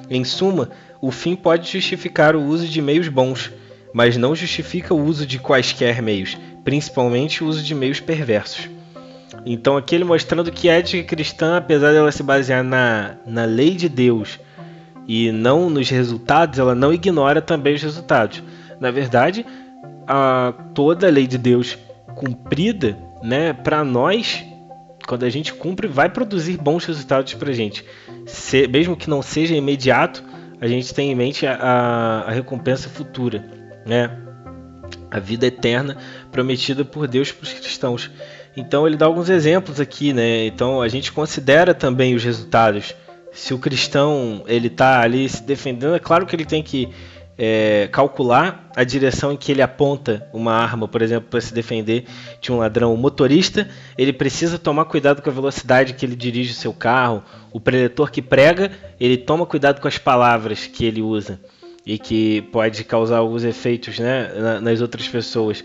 Em suma, o fim pode justificar o uso de meios bons, mas não justifica o uso de quaisquer meios, principalmente o uso de meios perversos. Então aqui ele mostrando que a ética cristã, apesar dela se basear na lei de Deus e não nos resultados, ela não ignora também os resultados. Na verdade, toda a lei de Deus cumprida, né, para nós, quando a gente cumpre, vai produzir bons resultados para a gente. Mesmo que não seja imediato, a gente tem em mente a recompensa futura, né? A vida eterna prometida por Deus para os cristãos. Então ele dá alguns exemplos aqui, né? Então a gente considera também os resultados. Se o cristão ele está ali se defendendo, é claro que ele tem que calcular a direção em que ele aponta uma arma, por exemplo, para se defender de um ladrão. O motorista ele precisa tomar cuidado com a velocidade que ele dirige o seu carro. O preletor que prega, ele toma cuidado com as palavras que ele usa e que pode causar alguns efeitos, né, nas outras pessoas.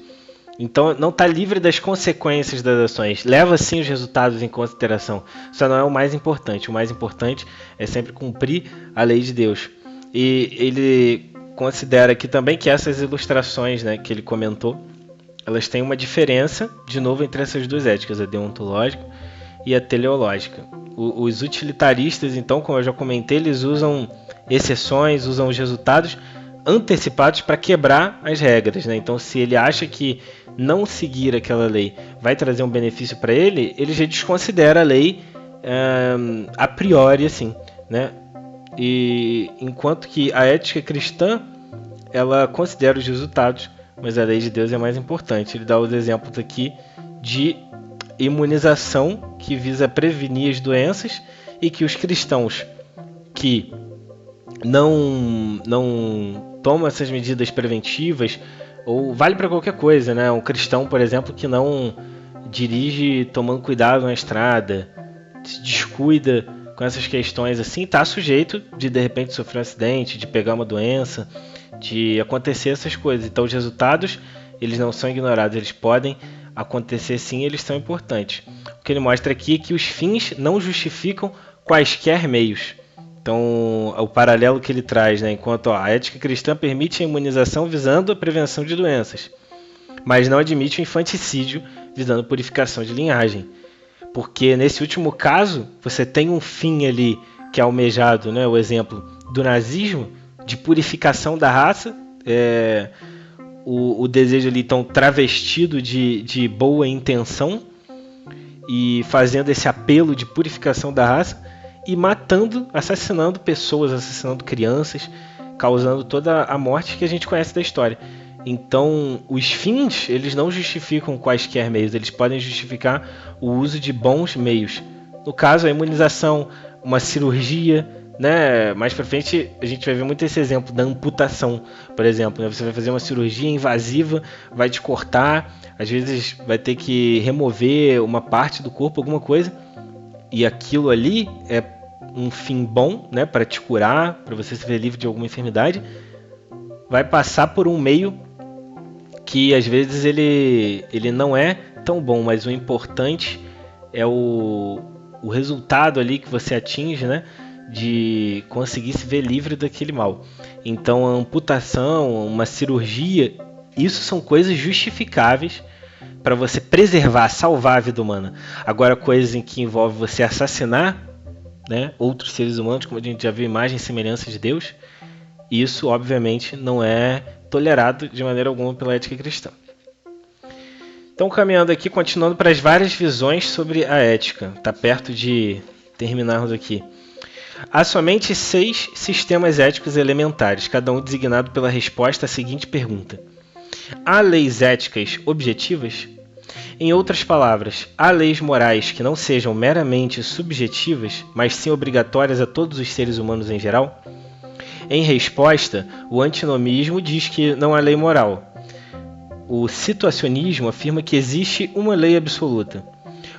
Então não está livre das consequências das ações. Leva sim os resultados em consideração. Isso não é o mais importante. O mais importante é sempre cumprir a lei de Deus. E ele considera aqui também que essas ilustrações, né, que ele comentou, elas têm uma diferença, de novo, entre essas duas éticas, a deontológica e a teleológica. Os utilitaristas, então, como eu já comentei, eles usam exceções, usam os resultados antecipados para quebrar as regras, né? Então, se ele acha que não seguir aquela lei vai trazer um benefício para ele, ele já desconsidera a lei a priori, assim, né? E enquanto que a ética cristã ela considera os resultados, mas a lei de Deus é mais importante. Ele dá os exemplos aqui de imunização que visa prevenir as doenças e que os cristãos que não tomam essas medidas preventivas, ou vale para qualquer coisa, né? Um cristão, por exemplo, que não dirige tomando cuidado na estrada, se descuida com essas questões assim, está sujeito de repente sofrer um acidente, de pegar uma doença, de acontecer essas coisas. Então os resultados eles não são ignorados, eles podem acontecer sim, eles são importantes. O que ele mostra aqui é que os fins não justificam quaisquer meios. Então, o paralelo que ele traz, né? Enquanto a ética cristã permite a imunização visando a prevenção de doenças, mas não admite o infanticídio visando a purificação de linhagem. Porque nesse último caso, você tem um fim ali que é almejado, né? O exemplo do nazismo, de purificação da raça, o desejo ali tão travestido de boa intenção e fazendo esse apelo de purificação da raça, e matando, assassinando pessoas, assassinando crianças, causando toda a morte que a gente conhece da história. Então, os fins, eles não justificam quaisquer meios, eles podem justificar o uso de bons meios. No caso, a imunização, uma cirurgia, né? Mais pra frente, a gente vai ver muito esse exemplo da amputação, por exemplo, né? Você vai fazer uma cirurgia invasiva, vai te cortar, às vezes vai ter que remover uma parte do corpo, alguma coisa, e aquilo ali é um fim bom, né, para te curar, para você se ver livre de alguma enfermidade, vai passar por um meio que às vezes ele não é tão bom, mas o importante é o resultado ali que você atinge, né, de conseguir se ver livre daquele mal. Então a amputação, uma cirurgia, isso são coisas justificáveis para você preservar, salvar a vida humana. Agora, coisas em que envolve você assassinar, né, outros seres humanos, como a gente já viu, imagem e semelhança de Deus, isso obviamente não é tolerado de maneira alguma pela ética cristã. Então, caminhando aqui, continuando para as várias visões sobre a ética. Está perto de terminarmos aqui. Há somente 6 sistemas éticos elementares, cada um designado pela resposta à seguinte pergunta: há leis éticas objetivas? Em outras palavras, há leis morais que não sejam meramente subjetivas, mas sim obrigatórias a todos os seres humanos em geral? Em resposta, o antinomismo diz que não há lei moral. O situacionismo afirma que existe uma lei absoluta.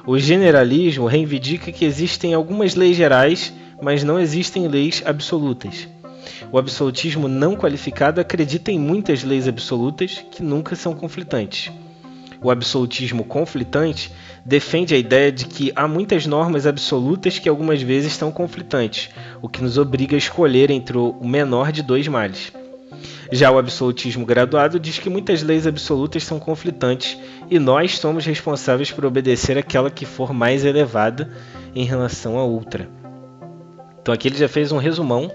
O generalismo reivindica que existem algumas leis gerais, mas não existem leis absolutas. O absolutismo não qualificado acredita em muitas leis absolutas que nunca são conflitantes. O absolutismo conflitante defende a ideia de que há muitas normas absolutas que algumas vezes são conflitantes, o que nos obriga a escolher entre o menor de 2 males. Já o absolutismo graduado diz que muitas leis absolutas são conflitantes e nós somos responsáveis por obedecer aquela que for mais elevada em relação a outra. Então aqui ele já fez um resumão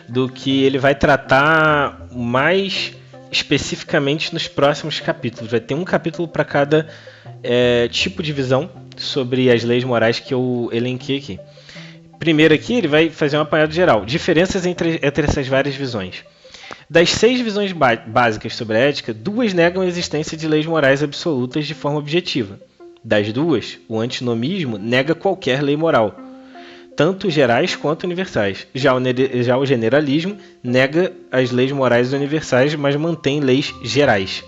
do que ele vai tratar mais especificamente nos próximos capítulos. Vai ter um capítulo para cada tipo de visão sobre as leis morais que eu elenquei aqui. Primeiro aqui ele vai fazer um apanhado geral. Diferenças entre essas várias visões. Das 6 visões básicas sobre a ética, 2 negam a existência de leis morais absolutas de forma objetiva. Das 2, o antinomismo nega qualquer lei moral, tanto gerais quanto universais. Já o generalismo nega as leis morais universais, mas mantém leis gerais.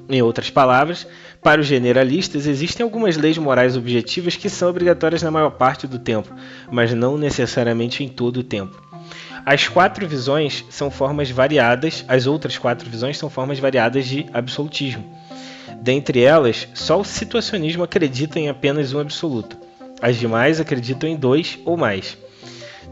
Em outras palavras, para os generalistas existem algumas leis morais objetivas que são obrigatórias na maior parte do tempo, mas não necessariamente em todo o tempo. As 4 visões são formas variadas, as outras 4 visões são formas variadas de absolutismo. Dentre elas, só o situacionismo acredita em apenas um absoluto. As demais acreditam em 2 ou mais.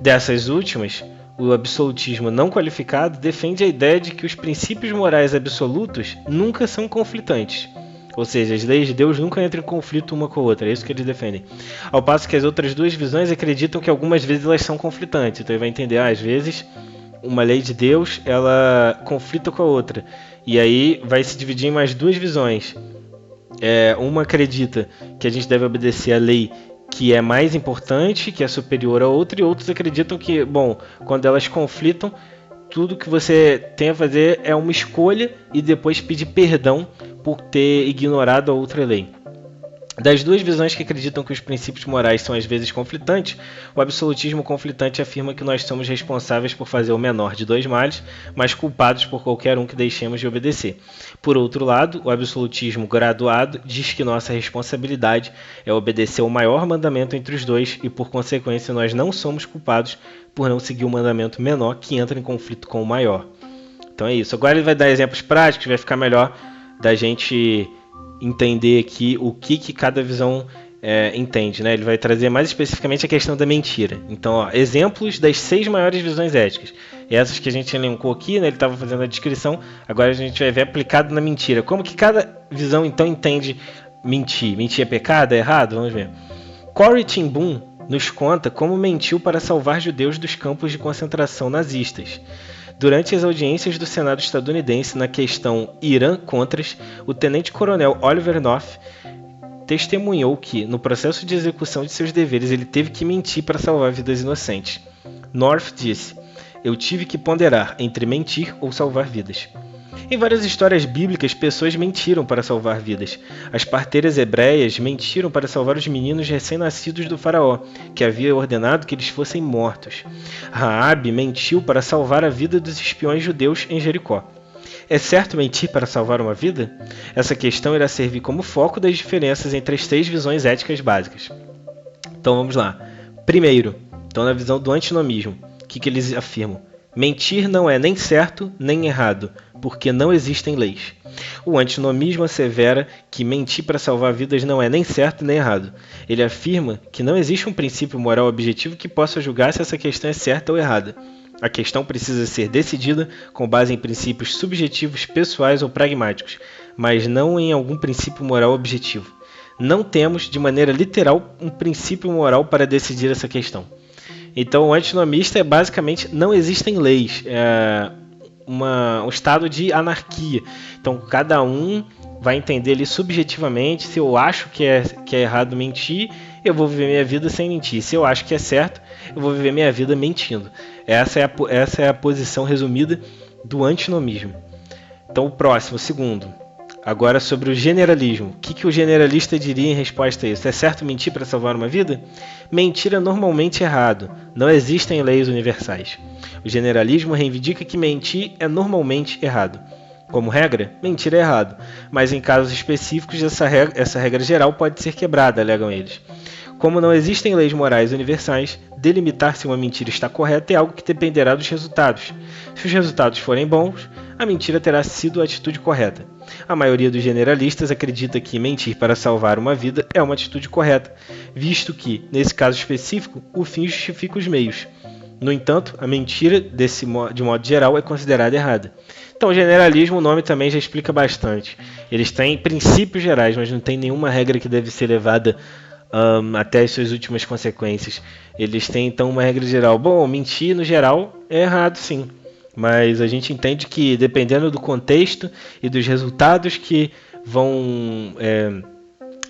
Dessas últimas, o absolutismo não qualificado defende a ideia de que os princípios morais absolutos nunca são conflitantes. Ou seja, as leis de Deus nunca entram em conflito uma com a outra, é isso que eles defendem. Ao passo que as outras 2 visões acreditam que algumas vezes elas são conflitantes. Então ele vai entender, às vezes, uma lei de Deus, ela conflita com a outra. E aí vai se dividir em mais 2 visões. Uma acredita que a gente deve obedecer a lei que é mais importante, que é superior a outra, e outros acreditam que, quando elas conflitam, tudo que você tem a fazer é uma escolha e depois pedir perdão por ter ignorado a outra lei. Das 2 visões que acreditam que os princípios morais são às vezes conflitantes, o absolutismo conflitante afirma que nós somos responsáveis por fazer o menor de 2 males, mas culpados por qualquer um que deixemos de obedecer. Por outro lado, o absolutismo graduado diz que nossa responsabilidade é obedecer o maior mandamento entre os 2 e, por consequência, nós não somos culpados por não seguir o mandamento menor que entra em conflito com o maior. Então é isso. Agora ele vai dar exemplos práticos, vai ficar melhor da gente entender aqui o que cada visão entende, né? Ele vai trazer mais especificamente a questão da mentira. Então, exemplos das 6 maiores visões éticas. E essas que a gente elencou aqui, né? Ele estava fazendo a descrição, agora a gente vai ver aplicado na mentira. Como que cada visão, então, entende mentir? Mentir é pecado? É errado? Vamos ver. Corrie ten Boom nos conta como mentiu para salvar judeus dos campos de concentração nazistas. Durante as audiências do Senado estadunidense na questão Irã-Contras, o tenente-coronel Oliver North testemunhou que, no processo de execução de seus deveres, ele teve que mentir para salvar vidas inocentes. North disse: "Eu tive que ponderar entre mentir ou salvar vidas." Em várias histórias bíblicas, pessoas mentiram para salvar vidas. As parteiras hebreias mentiram para salvar os meninos recém-nascidos do faraó, que havia ordenado que eles fossem mortos. Raabe mentiu para salvar a vida dos espiões judeus em Jericó. É certo mentir para salvar uma vida? Essa questão irá servir como foco das diferenças entre as 6 visões éticas básicas. Então vamos lá. Primeiro, Então, na visão do antinomismo, o que eles afirmam? Mentir não é nem certo nem errado, porque não existem leis. O antinomismo assevera que mentir para salvar vidas não é nem certo nem errado. Ele afirma que não existe um princípio moral objetivo que possa julgar se essa questão é certa ou errada. A questão precisa ser decidida com base em princípios subjetivos, pessoais ou pragmáticos, mas não em algum princípio moral objetivo. Não temos, de maneira literal, um princípio moral para decidir essa questão. Então, o antinomista é basicamente não existem leis, é um estado de anarquia. Então, cada um vai entender ali subjetivamente, se eu acho que é errado mentir, eu vou viver minha vida sem mentir. Se eu acho que é certo, eu vou viver minha vida mentindo. Essa é a posição resumida do antinomismo. Então, o próximo, o segundo. Agora sobre o generalismo. O que o generalista diria em resposta a isso? É certo mentir para salvar uma vida? Mentir é normalmente errado. Não existem leis universais. O generalismo reivindica que mentir é normalmente errado. Como regra, mentir é errado. Mas em casos específicos, essa regra geral pode ser quebrada, alegam eles. Como não existem leis morais universais, delimitar se uma mentira está correta é algo que dependerá dos resultados. Se os resultados forem bons, a mentira terá sido a atitude correta. A maioria dos generalistas acredita que mentir para salvar uma vida é uma atitude correta, visto que, nesse caso específico, o fim justifica os meios. No entanto, a mentira, de modo geral, é considerada errada. Então, o generalismo, o nome também já explica bastante. Eles têm princípios gerais, mas não tem nenhuma regra que deve ser levada até as suas últimas consequências. Eles têm então uma regra geral. Bom, mentir no geral é errado, sim. Mas a gente entende que dependendo do contexto e dos resultados que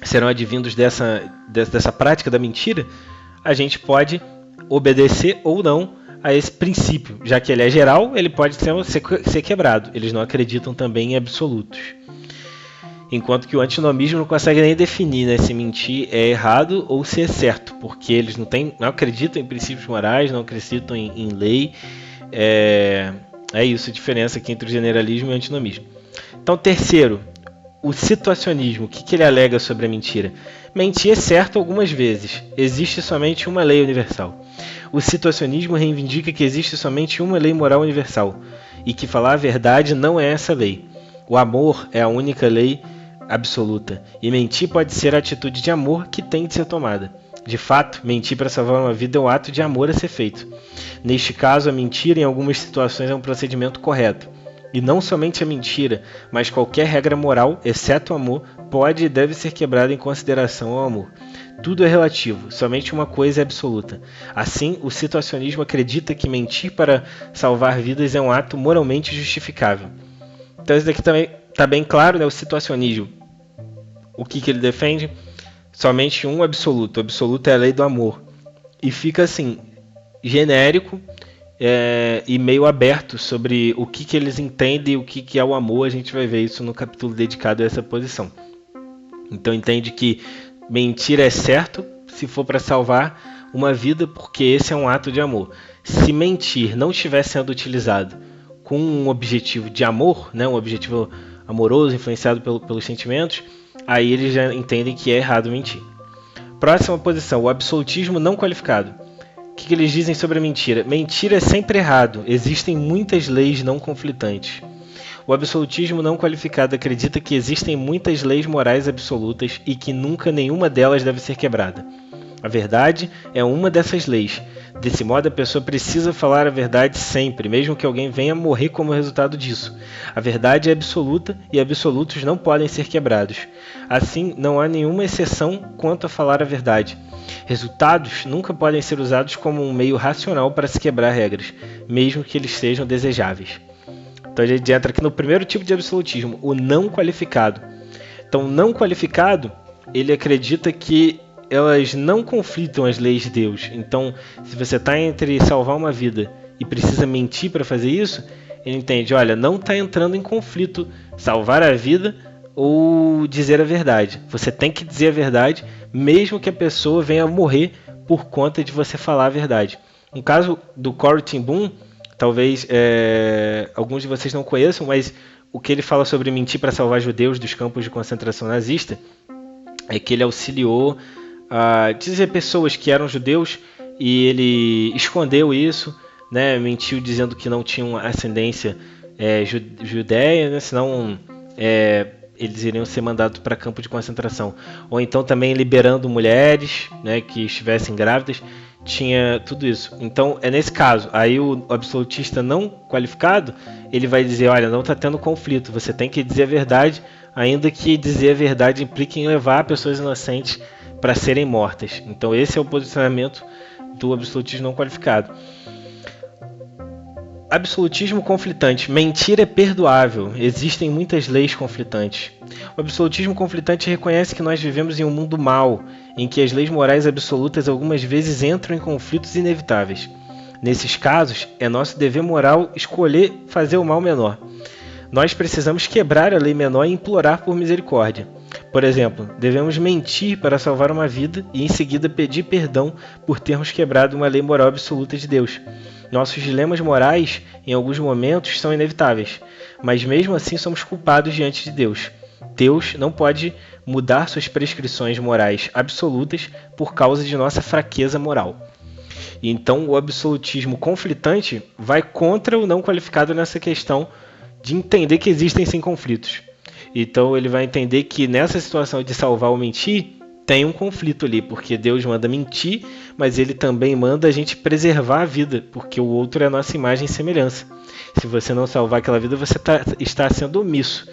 serão advindos dessa prática da mentira, a gente pode obedecer ou não a esse princípio. Já que ele é geral, ele pode ser quebrado. Eles não acreditam também em absolutos. Enquanto que o antinomismo não consegue nem definir, né, se mentir é errado ou se é certo, porque eles não acreditam em princípios morais, não acreditam em lei. É isso a diferença aqui entre o generalismo e o antinomismo. Então, terceiro, o situacionismo. O que ele alega sobre a mentira? Mentir é certo algumas vezes. Existe somente uma lei universal. O situacionismo reivindica que existe somente uma lei moral universal e que falar a verdade não é essa lei. O amor é a única lei absoluta, e mentir pode ser a atitude de amor que tem de ser tomada. De fato, mentir para salvar uma vida é um ato de amor a ser feito. Neste caso, a mentira em algumas situações é um procedimento correto. E não somente a mentira, mas qualquer regra moral, exceto o amor, pode e deve ser quebrada em consideração ao amor. Tudo é relativo, somente uma coisa é absoluta. Assim, o situacionismo acredita que mentir para salvar vidas é um ato moralmente justificável. Então isso daqui também está bem claro, né? O situacionismo. O que ele defende? Somente um absoluto. O absoluto é a lei do amor. E fica assim, genérico e meio aberto sobre o que eles entendem e o que é o amor. A gente vai ver isso no capítulo dedicado a essa posição. Então entende que mentir é certo se for para salvar uma vida, porque esse é um ato de amor. Se mentir não estiver sendo utilizado com um objetivo de amor, né, um objetivo amoroso, influenciado pelos sentimentos, aí eles já entendem que é errado mentir. Próxima posição, o absolutismo não qualificado. O que eles dizem sobre a mentira? Mentir é sempre errado, existem muitas leis não conflitantes. O absolutismo não qualificado acredita que existem muitas leis morais absolutas e que nunca nenhuma delas deve ser quebrada. A verdade é uma dessas leis. Desse modo, a pessoa precisa falar a verdade sempre, mesmo que alguém venha morrer como resultado disso. A verdade é absoluta e absolutos não podem ser quebrados. Assim, não há nenhuma exceção quanto a falar a verdade. Resultados nunca podem ser usados como um meio racional para se quebrar regras, mesmo que eles sejam desejáveis. Então a gente entra aqui no primeiro tipo de absolutismo, o não qualificado. Então, o não qualificado, ele acredita que elas não conflitam as leis de Deus. Então, se você está entre salvar uma vida e precisa mentir para fazer isso, ele entende, olha, não está entrando em conflito salvar a vida ou dizer a verdade. Você tem que dizer a verdade, mesmo que a pessoa venha a morrer por conta de você falar a verdade. No caso do Corrie ten Boom, talvez alguns de vocês não conheçam, mas o que ele fala sobre mentir para salvar judeus dos campos de concentração nazista é que ele auxiliou a dizer pessoas que eram judeus e ele escondeu isso, né? Mentiu dizendo que não tinha uma ascendência judeia, né? Senão eles iriam ser mandados para campo de concentração. Ou então também liberando mulheres, né, que estivessem grávidas. Tinha tudo isso. Então é nesse caso, aí o absolutista não qualificado, ele vai dizer, olha, não está tendo conflito, você tem que dizer a verdade, ainda que dizer a verdade implique em levar pessoas inocentes para serem mortas. Então esse é o posicionamento do absolutismo não qualificado. Absolutismo conflitante. Mentir é perdoável. Existem muitas leis conflitantes. O absolutismo conflitante reconhece que nós vivemos em um mundo mau, em que as leis morais absolutas algumas vezes entram em conflitos inevitáveis. Nesses casos, é nosso dever moral escolher fazer o mal menor. Nós precisamos quebrar a lei menor e implorar por misericórdia. Por exemplo, devemos mentir para salvar uma vida e em seguida pedir perdão por termos quebrado uma lei moral absoluta de Deus. Nossos dilemas morais, em alguns momentos, são inevitáveis, mas mesmo assim somos culpados diante de Deus. Deus não pode mudar suas prescrições morais absolutas por causa de nossa fraqueza moral. Então, o absolutismo conflitante vai contra o não qualificado nessa questão de entender que existem sim conflitos. Então, ele vai entender que nessa situação de salvar ou mentir, tem um conflito ali, porque Deus manda mentir, mas ele também manda a gente preservar a vida, porque o outro é a nossa imagem e semelhança. Se você não salvar aquela vida, você está sendo omisso.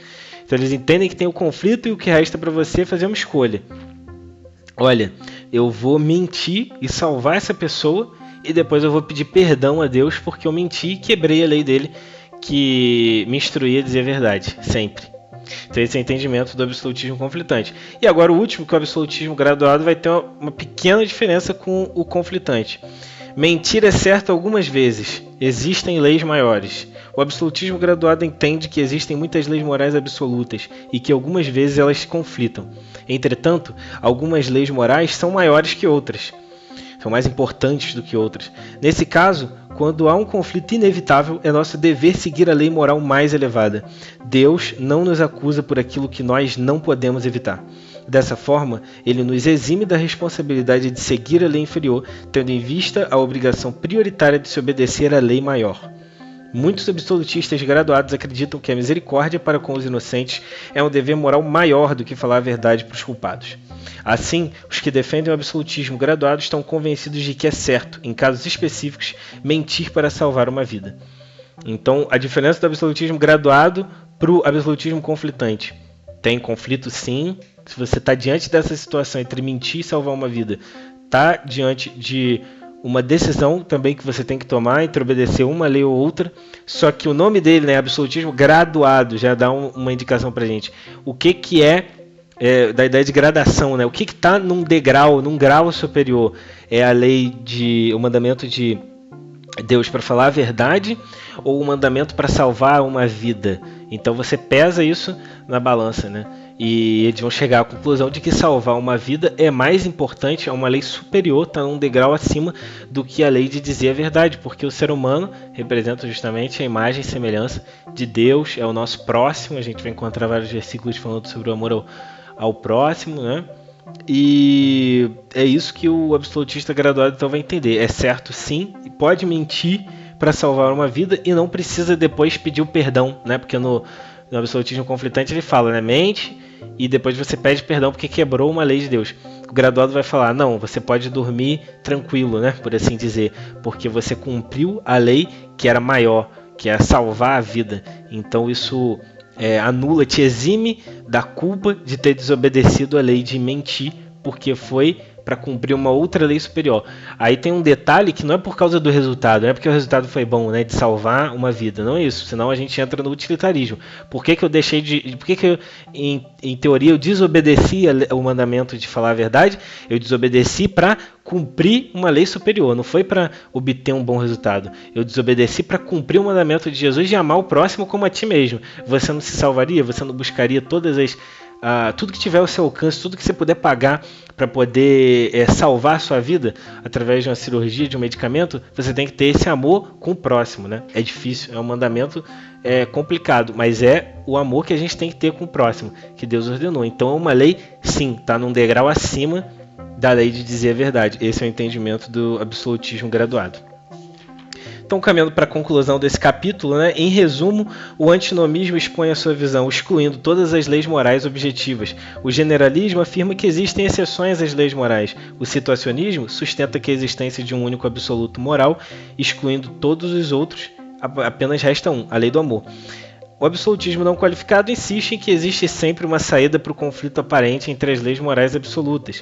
Então eles entendem que tem o conflito e o que resta para você é fazer uma escolha. Olha, eu vou mentir e salvar essa pessoa e depois eu vou pedir perdão a Deus porque eu menti e quebrei a lei dele que me instruía a dizer a verdade, sempre. Então esse é o entendimento do absolutismo conflitante. E agora o último, que é o absolutismo graduado, vai ter uma pequena diferença com o conflitante. Mentir é certo algumas vezes, existem leis maiores. O absolutismo graduado entende que existem muitas leis morais absolutas e que algumas vezes elas se conflitam. Entretanto, algumas leis morais são maiores que outras, são mais importantes do que outras. Nesse caso, quando há um conflito inevitável, é nosso dever seguir a lei moral mais elevada. Deus não nos acusa por aquilo que nós não podemos evitar. Dessa forma, ele nos exime da responsabilidade de seguir a lei inferior, tendo em vista a obrigação prioritária de se obedecer à lei maior. Muitos absolutistas graduados acreditam que a misericórdia para com os inocentes é um dever moral maior do que falar a verdade para os culpados. Assim, os que defendem o absolutismo graduado estão convencidos de que é certo, em casos específicos, mentir para salvar uma vida. Então, a diferença do absolutismo graduado para o absolutismo conflitante. Tem conflito sim. Se você está diante dessa situação entre mentir e salvar uma vida, está diante de uma decisão também que você tem que tomar entre obedecer uma lei ou outra, só que o nome dele, né, absolutismo graduado, já dá uma indicação pra gente. O que é da ideia de gradação, né? O que está num degrau, num grau superior? É a lei o mandamento de Deus para falar a verdade ou o mandamento para salvar uma vida? Então você pesa isso na balança, né? E eles vão chegar à conclusão de que salvar uma vida é mais importante, é uma lei superior, está num degrau acima do que a lei de dizer a verdade, porque o ser humano representa justamente a imagem e semelhança de Deus, é o nosso próximo. A gente vai encontrar vários versículos falando sobre o amor ao próximo, né? E é isso que o absolutista graduado então vai entender. É certo sim, pode mentir para salvar uma vida e não precisa depois pedir o perdão, né? Porque no absolutismo conflitante ele fala, né? Mente e depois você pede perdão porque quebrou uma lei de Deus. O graduado vai falar, não, você pode dormir tranquilo, né? Por assim dizer, porque você cumpriu a lei que era maior, que é salvar a vida. Então isso anula, te exime da culpa de ter desobedecido a lei de mentir, porque foi para cumprir uma outra lei superior. Aí tem um detalhe que não é por causa do resultado, não é porque o resultado foi bom, né, de salvar uma vida, não é isso, senão a gente entra no utilitarismo. Por que eu deixei por que eu, em teoria, eu desobedeci o mandamento de falar a verdade? Eu desobedeci para cumprir uma lei superior, não foi para obter um bom resultado. Eu desobedeci para cumprir o mandamento de Jesus de amar o próximo como a ti mesmo. Você não se salvaria? Você não buscaria tudo que tiver ao seu alcance, tudo que você puder pagar para poder salvar a sua vida através de uma cirurgia, de um medicamento? Você tem que ter esse amor com o próximo, né? É difícil, é um mandamento complicado, mas é o amor que a gente tem que ter com o próximo, que Deus ordenou. Então é uma lei, sim, está num degrau acima da lei de dizer a verdade. Esse é o entendimento do absolutismo graduado. Então, caminhando para a conclusão desse capítulo, né? Em resumo, o antinomismo expõe a sua visão, excluindo todas as leis morais objetivas. O generalismo afirma que existem exceções às leis morais. O situacionismo sustenta que a existência de um único absoluto moral, excluindo todos os outros, apenas resta um, a lei do amor. O absolutismo não qualificado insiste em que existe sempre uma saída para o conflito aparente entre as leis morais absolutas.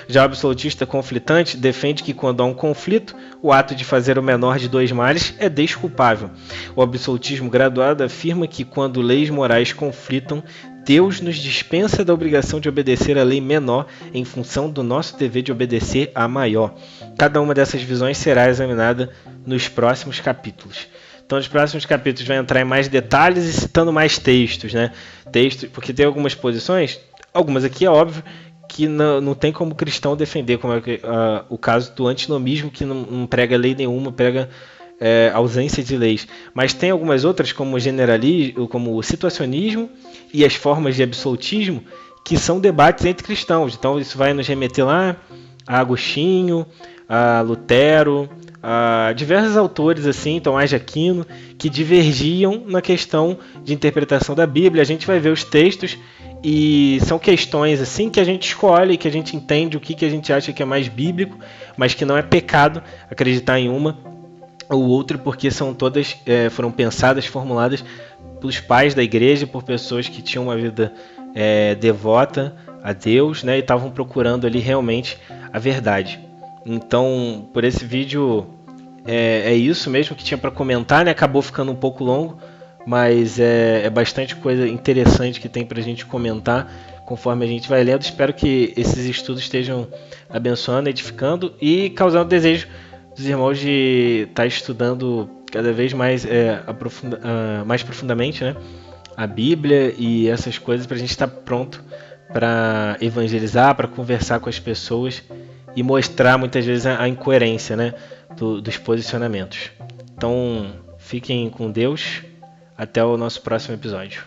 Já o absolutista conflitante defende que, quando há um conflito, o ato de fazer o menor de dois males é desculpável. O absolutismo graduado afirma que, quando leis morais conflitam, Deus nos dispensa da obrigação de obedecer à lei menor em função do nosso dever de obedecer à maior. Cada uma dessas visões será examinada nos próximos capítulos. Então, nos próximos capítulos vai entrar em mais detalhes e citando mais textos, né? Textos, porque tem algumas posições, algumas aqui é óbvio que não tem como cristão defender, como é o caso do antinomismo, que não prega lei nenhuma, prega ausência de leis. Mas tem algumas outras, como o generalismo, como o situacionismo e as formas de absolutismo, que são debates entre cristãos. Então, isso vai nos remeter lá a Agostinho, a Lutero, diversos autores, assim, Tomás de Aquino, que divergiam na questão de interpretação da Bíblia. A gente vai ver os textos e são questões assim que a gente escolhe, que a gente entende o que a gente acha que é mais bíblico, mas que não é pecado acreditar em uma ou outra, porque são todas foram pensadas, formuladas pelos pais da igreja, por pessoas que tinham uma vida devota a Deus, né, e estavam procurando ali realmente a verdade. Então, por esse vídeo é isso mesmo que tinha para comentar, né? Acabou ficando um pouco longo, mas é bastante coisa interessante que tem para a gente comentar conforme a gente vai lendo. Espero que esses estudos estejam abençoando, edificando e causando desejo dos irmãos de estar estudando cada vez mais, mais profundamente, né? A Bíblia e essas coisas, para a gente estar pronto para evangelizar, para conversar com as pessoas e mostrar muitas vezes a incoerência, né, dos posicionamentos. Então, fiquem com Deus. Até o nosso próximo episódio.